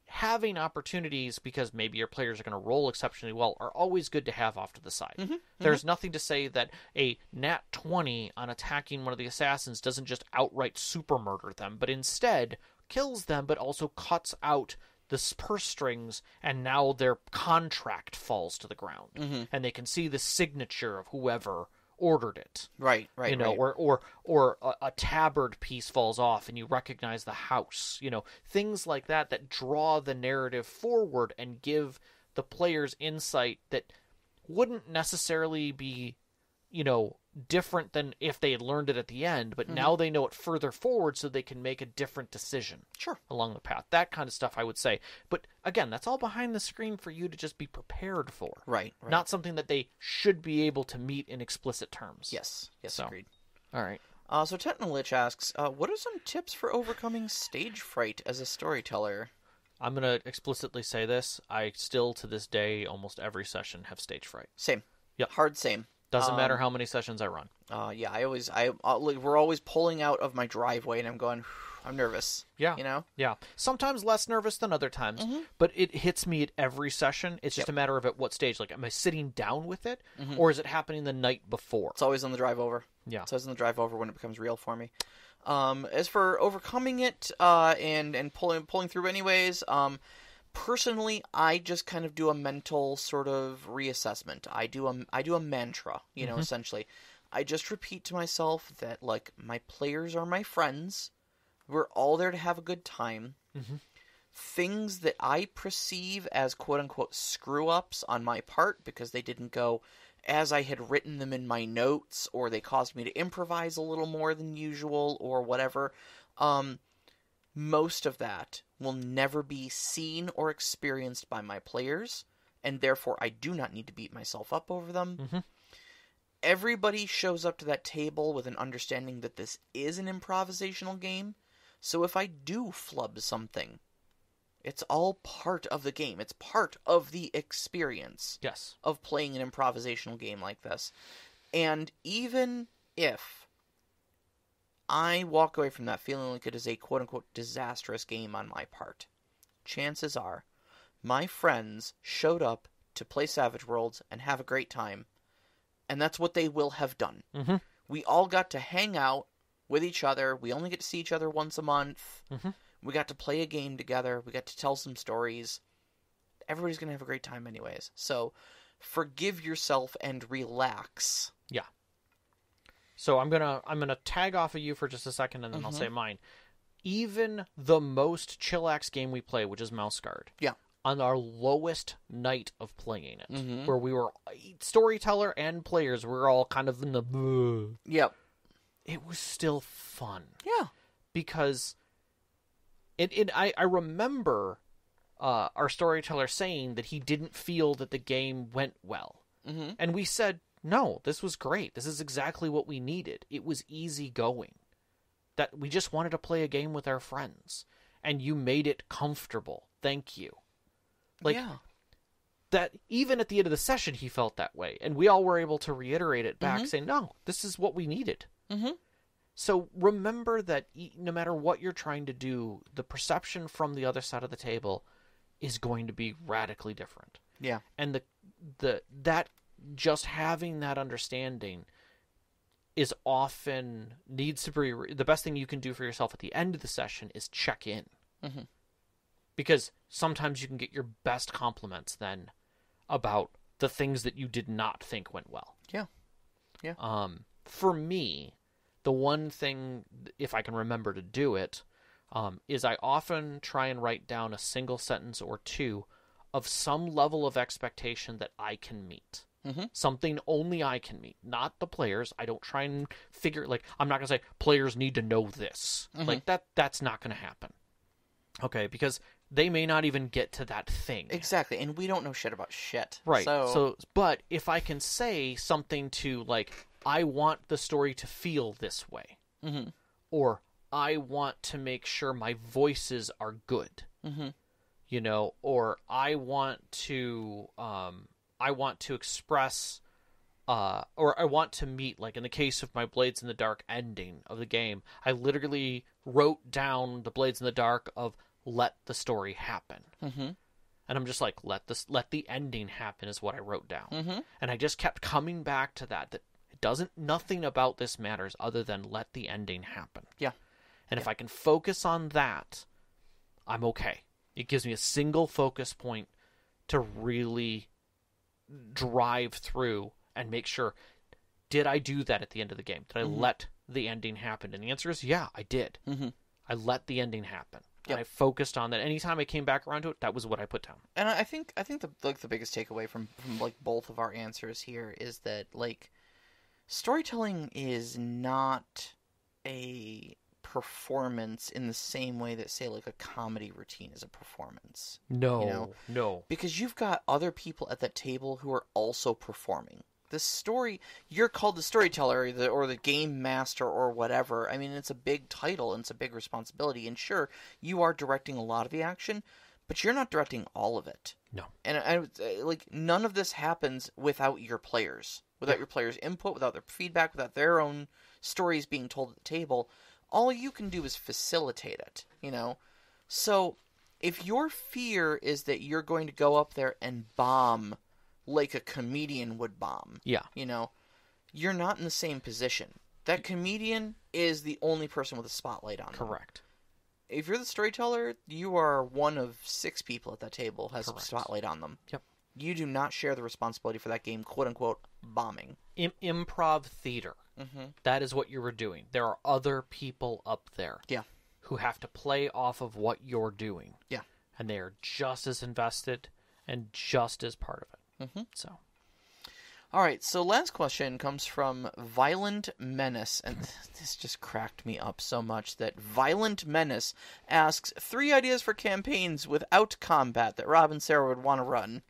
having opportunities, because maybe your players are going to roll exceptionally well, are always good to have off to the side. There's nothing to say that a nat 20 on attacking one of the assassins doesn't just outright super murder them, but instead kills them, but also cuts out the purse strings, and now their contract falls to the ground, and they can see the signature of whoever ordered it. Right. You know, or a tabard piece falls off, and you recognize the house. You know, things like that draw the narrative forward and give the players insight that wouldn't necessarily be, different than if they had learned it at the end, but now they know it further forward so they can make a different decision along the path. That kind of stuff, I would say. But again, that's all behind the screen for you to just be prepared for. Right. Not something that they should be able to meet in explicit terms. Yes, agreed. All right. So Tetanal Lich asks, what are some tips for overcoming stage fright as a storyteller? I'm going to explicitly say this. I still, to this day, almost every session have stage fright. Same. Yep. Hard same. Doesn't matter how many sessions I run. Yeah, we're always pulling out of my driveway, and I'm going, I'm nervous. Yeah. You know? Yeah. Sometimes less nervous than other times, but it hits me at every session. It's just a matter of at what stage. Like, am I sitting down with it, or is it happening the night before? It's always on the drive over. Yeah. It's always on the drive over when it becomes real for me. As for overcoming it and pulling through anyways, personally, I just kind of do a mental sort of reassessment. I do a mantra, essentially. I just repeat to myself that, like, my players are my friends. We're all there to have a good time. Things that I perceive as quote-unquote screw-ups on my part because they didn't go as I had written them in my notes, or they caused me to improvise a little more than usual, or whatever, most of that will never be seen or experienced by my players, and therefore I do not need to beat myself up over them. Everybody shows up to that table with an understanding that this is an improvisational game, so if I do flub something, it's all part of the game. It's part of the experience of playing an improvisational game like this. And even if I walk away from that feeling like it is a quote-unquote disastrous game on my part, chances are my friends showed up to play Savage Worlds and have a great time, and that's what they will have done. We all got to hang out with each other. We only get to see each other once a month. We got to play a game together. We got to tell some stories. Everybody's going to have a great time anyways. So forgive yourself and relax. Yeah. So I'm gonna tag off of you for just a second, and then I'll say mine. Even the most chillax game we play, which is Mouse Guard. Yeah. On our lowest night of playing it, where we were storyteller and players, we're all kind of in the. Yep. It was still fun. Yeah. Because I remember our storyteller saying that he didn't feel that the game went well. And we said, no, this was great. This is exactly what we needed. It was easy going. That we just wanted to play a game with our friends. And you made it comfortable. Thank you. That even at the end of the session, he felt that way. And we all were able to reiterate it back, saying, no, this is what we needed. So remember that no matter what you're trying to do, the perception from the other side of the table is going to be radically different. Yeah. And that just having that understanding is often needs to be the best thing you can do for yourself at the end of the session is check in. Because sometimes you can get your best compliments then about the things that you did not think went well. Yeah. Yeah. For me, the one thing, if I can remember to do it, is I often try and write down a single sentence or two of some level of expectation that I can meet. Something only I can meet, not the players. I don't try and figure, I'm not going to say players need to know this. That's not going to happen. Okay, because they may not even get to that thing. Exactly, and we don't know shit about shit. Right, so but if I can say something to, I want the story to feel this way. Or I want to make sure my voices are good. Or I want to express, or I want to meet, in the case of my Blades in the Dark ending of the game, I literally wrote down the Blades in the Dark of let the story happen. And I'm just let the ending happen is what I wrote down. And I just kept coming back to that nothing about this matters other than let the ending happen. Yeah. And if I can focus on that, I'm okay. It gives me a single focus point to really drive through and make sure, did I do that at the end of the game? Did I let the ending happen? And the answer is, yeah, I did. I let the ending happen. And I focused on that. Anytime I came back around to it, that was what I put down. And I think the biggest takeaway from both of our answers here is that storytelling is not a performance in the same way that, say, a comedy routine is a performance. No. Because you've got other people at that table who are also performing. The story, you're called the storyteller or the game master or whatever. I mean, it's a big title and it's a big responsibility. And sure, you are directing a lot of the action, but you're not directing all of it. No. And none of this happens without your players. Without your players' input, without their feedback, without their own stories being told at the table. All you can do is facilitate it, So, if your fear is that you're going to go up there and bomb like a comedian would bomb, you're not in the same position. That comedian is the only person with a spotlight on them. Correct. If you're the storyteller, you are one of 6 people at that table who has a spotlight on them. Yep. You do not share the responsibility for that game, quote-unquote, bombing. Improv theater. That is what you were doing. There are other people up there who have to play off of what you're doing. Yeah. And they are just as invested and just as part of it. So, all right, so last question comes from Violent Menace, and this just cracked me up so much that Violent Menace asks 3 ideas for campaigns without combat that Rob and Sarah would want to run.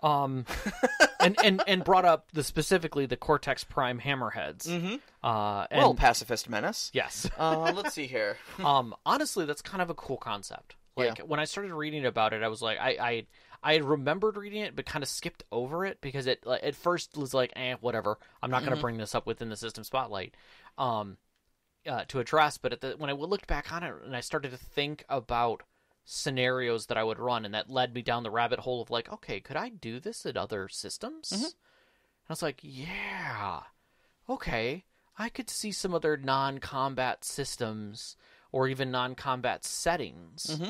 and brought up specifically the Cortex Prime Hammerheads. Well, Pacifist Menace. Yes. Let's see here. Honestly, that's kind of a cool concept. When I started reading about it, I was like, I had remembered reading it, but kind of skipped over it because it at first was whatever. I'm not going to bring this up within the system spotlight to address. But when I looked back on it and I started to think about scenarios that I would run, and that led me down the rabbit hole of okay, could I do this at other systems? And I was like, yeah, okay, I could see some other non-combat systems or even non-combat settings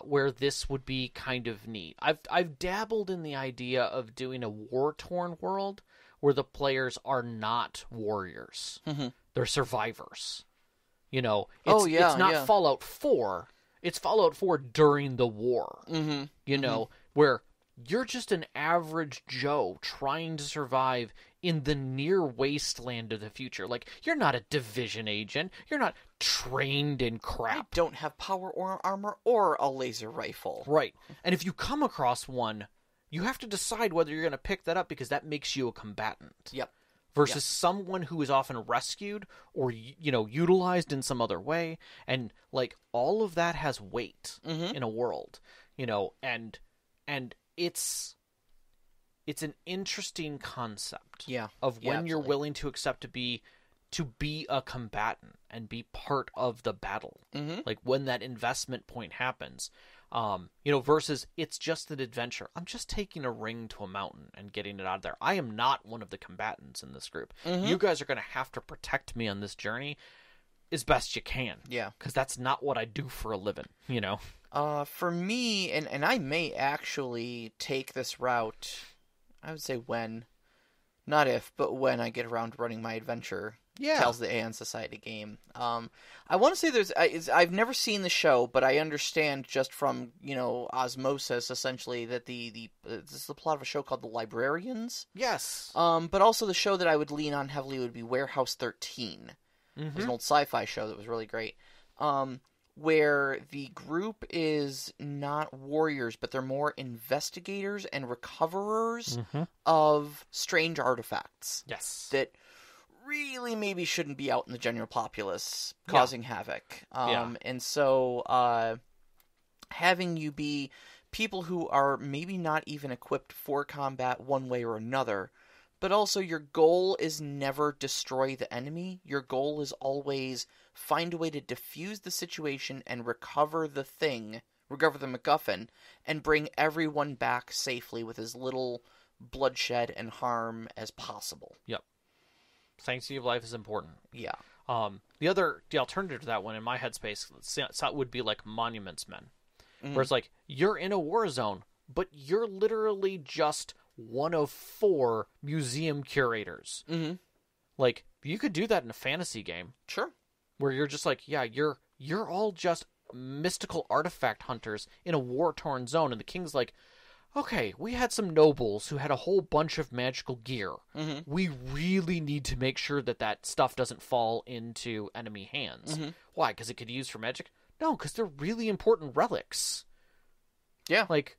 where this would be kind of neat. I've dabbled in the idea of doing a war-torn world where the players are not warriors. Mm-hmm. They're survivors. It's not Fallout 4. It's Fallout 4 during the war. Mm-hmm. Where you're just an average Joe trying to survive in the near wasteland of the future. Like, you're not a division agent. You're not trained in crap. I don't have power or armor or a laser rifle. Right. And if you come across one, you have to decide whether you're going to pick that up because that makes you a combatant. Yep. Versus someone who is often rescued or, utilized in some other way. And, like, all of that has weight in a world, and it's an interesting concept of when you're willing to accept to be a combatant and be part of the battle. Like, when that investment point happens. Versus it's just an adventure. I'm just taking a ring to a mountain and getting it out of there. I am not one of the combatants in this group. You guys are going to have to protect me on this journey as best you can. Yeah. Because that's not what I do for a living, For me, and I may actually take this route, I would say when, not if, but when I get around to running my adventure. Tales of the Aeon Society game. I want to say I've never seen the show, but I understand just from, osmosis, essentially, that this is the plot of a show called The Librarians. Yes. But also the show that I would lean on heavily would be Warehouse 13. It was an old sci-fi show that was really great. Where the group is not warriors, but they're more investigators and recoverers of strange artifacts. Yes. That really maybe shouldn't be out in the general populace causing havoc. And so having you be people who are maybe not even equipped for combat one way or another, but also your goal is never destroy the enemy. Your goal is always find a way to diffuse the situation and recover the MacGuffin, and bring everyone back safely with as little bloodshed and harm as possible. Yep. Sanctity of life is important. Yeah. The alternative to that one in my headspace would be like Monuments Men. Where it's like, you're in a war zone, but you're literally just one of 4 museum curators. Like, you could do that in a fantasy game. Sure. Where you're just like, you're all just mystical artifact hunters in a war-torn zone, and the king's like, okay, we had some nobles who had a whole bunch of magical gear. We really need to make sure that stuff doesn't fall into enemy hands. Why? Because it could be used for magic? No, because they're really important relics. Yeah. Like,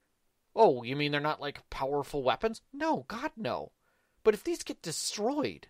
oh, you mean they're not, like, powerful weapons? No, God, no. But if these get destroyed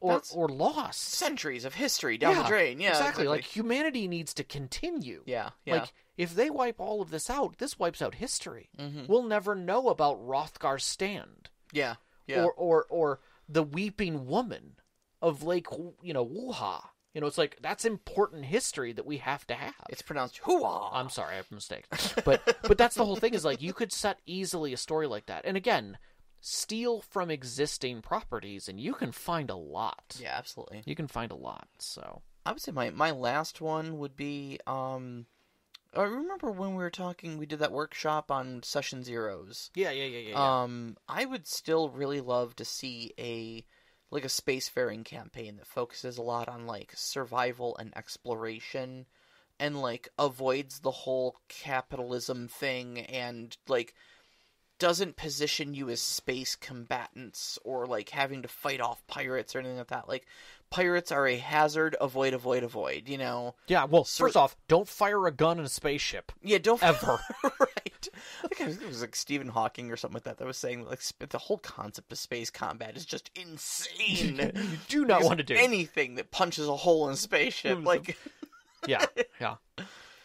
or lost... Centuries of history down the drain. Yeah, exactly. Like, humanity needs to continue. Yeah. Like, if they wipe all of this out, this wipes out history. We'll never know about Hrothgar's stand. Yeah. Or the Weeping Woman of Lake, Wuha. It's like, that's important history that we have to have. It's pronounced hoo-ah. I'm sorry, I have a mistake. But that's the whole thing, is like, you could set easily a story like that. And again, steal from existing properties, and you can find a lot. Yeah, absolutely. You can find a lot, so. I would say my last one would be, I remember when we were talking, we did that workshop on Session Zeros. Yeah. I would still really love to see a spacefaring campaign that focuses a lot on, like, survival and exploration, and, like, avoids the whole capitalism thing, and, like, doesn't position you as space combatants, or, like, having to fight off pirates or anything like that. Like, pirates are a hazard, avoid, Yeah, well, first off, don't fire a gun in a spaceship. Yeah, don't... Ever. Right. I think it was like Stephen Hawking or something like that was saying, like, the whole concept of space combat is just insane. You do not want to do anything that punches a hole in a spaceship. Like... Yeah.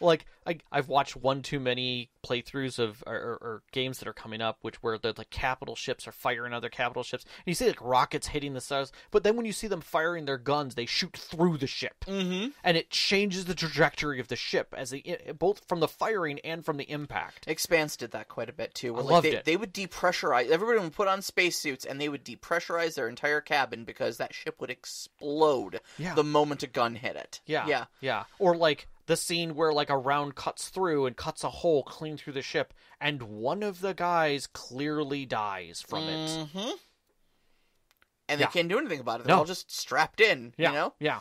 Like, I've watched one too many playthroughs of or games that are coming up, where the like capital ships are firing other capital ships. And you see like rockets hitting the stars, but then when you see them firing their guns, they shoot through the ship, and it changes the trajectory of the ship as both from the firing and from the impact. Expanse did that quite a bit too. I loved it. They would depressurize. Everybody would put on spacesuits, and they would depressurize their entire cabin because that ship would explode the moment a gun hit it. Yeah. Or like, the scene where like a round cuts through and cuts a hole clean through the ship, and one of the guys clearly dies from it. And they can't do anything about it. They're all just strapped in, you know? Yeah.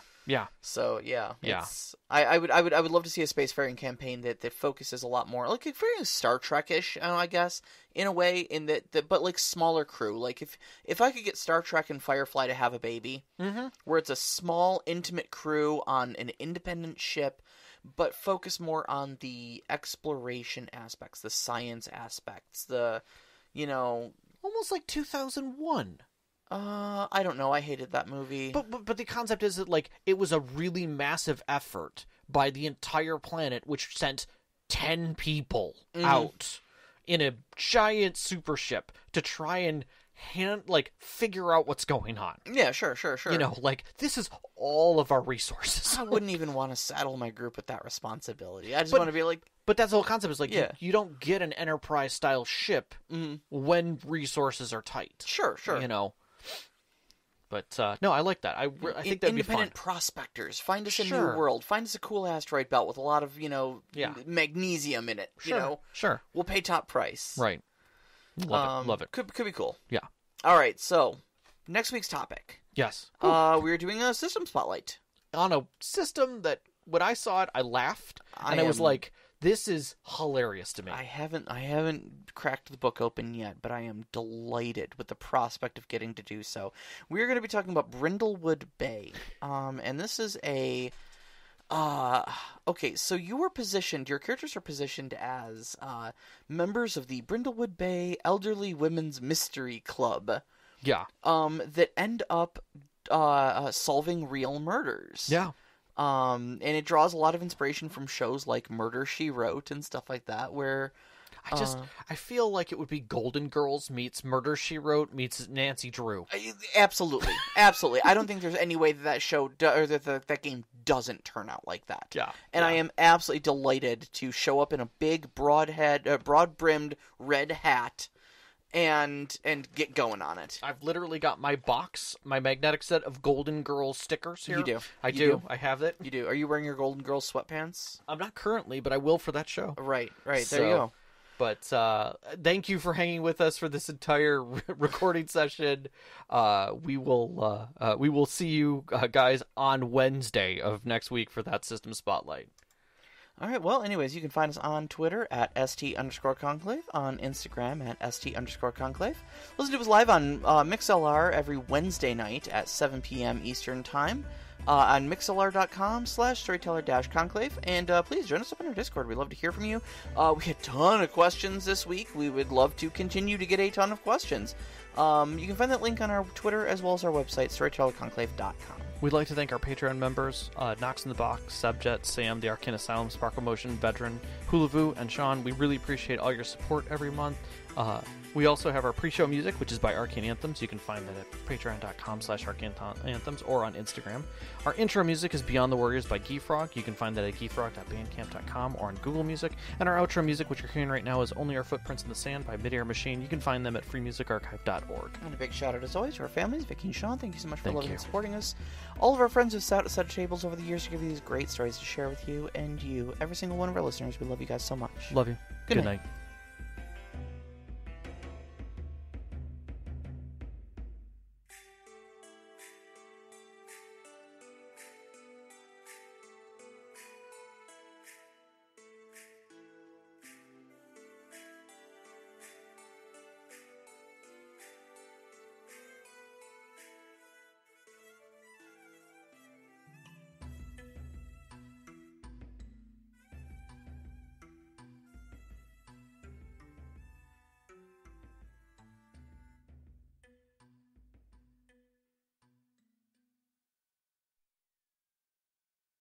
So it's I would love to see a spacefaring campaign that focuses a lot more like very Star Trek-ish, I guess, in a way, in that but like smaller crew. Like if I could get Star Trek and Firefly to have a baby, where it's a small intimate crew on an independent ship, but focus more on the exploration aspects, the science aspects, almost like 2001. I don't know. I hated that movie. But the concept is that like it was a really massive effort by the entire planet, which sent 10 people out in a giant super ship to try and figure out what's going on. Yeah, sure. This is all of our resources. I wouldn't even want to saddle my group with that responsibility. I just want to be like... But that's the whole concept, is like, you don't get an Enterprise-style ship when resources are tight. Sure. But, no, I like that. I think that'd be fun. Independent prospectors. Find us a new world. Find us a cool asteroid belt with a lot of, magnesium in it. Sure. We'll pay top price. Right. Love it. Could be cool. Yeah. All right, so, next week's topic. Yes. We're doing a system spotlight. On a system that, when I saw it, I laughed. And I was like, this is hilarious to me. I haven't cracked the book open yet, but I am delighted with the prospect of getting to do so. We're going to be talking about Brindlewood Bay. And this is a... okay, so your characters are positioned as members of the Brindlewood Bay Elderly Women's Mystery Club. Yeah. That end up solving real murders. Yeah. And it draws a lot of inspiration from shows like Murder, She Wrote and stuff like that, where... I feel like it would be Golden Girls meets Murder, She Wrote meets Nancy Drew. Absolutely. I don't think there's any way that show, or that game doesn't turn out like that. Yeah. And I am absolutely delighted to show up in a big, broad-brimmed red hat and get going on it. I've literally got my magnetic set of Golden Girls stickers here. You do. I do. I have it. You do. Are you wearing your Golden Girls sweatpants? I'm not currently, but I will for that show. Right. There you go. But thank you for hanging with us for this entire recording session. We will see you guys on Wednesday of next week for that System Spotlight. All right, well, anyways, you can find us on Twitter at @ST_Conclave, on Instagram at @ST_Conclave. Listen to us live on MixLR every Wednesday night at 7 p.m. Eastern Time on mixlr.com/storyteller-conclave. And please join us up on our Discord. We'd love to hear from you. We had a ton of questions this week. We would love to continue to get a ton of questions. You can find that link on our Twitter as well as our website, storytellerconclave.com. We'd like to thank our Patreon members, Knox in the Box, Subjet, Sam, the Arcane Asylum, Sparkle Motion, Veteran, Hulavu, and Sean. We really appreciate all your support every month. We also have our pre-show music, which is by Arcane Anthems. You can find that at patreon.com/arcaneanthems or on Instagram. Our intro music is Beyond the Warriors by Geefrog. You can find that at geefrog.bandcamp.com or on Google Music. And our outro music, which you're hearing right now, is Only Our Footprints in the Sand by Midair Machine. You can find them at freemusicarchive.org. And a big shout out, as always, to our families, Vicky and Sean. Thank you so much for loving and supporting us. All of our friends who've sat at such tables over the years to give you these great stories to share with you and every single one of our listeners. We love you guys so much. Love you. Good night. night.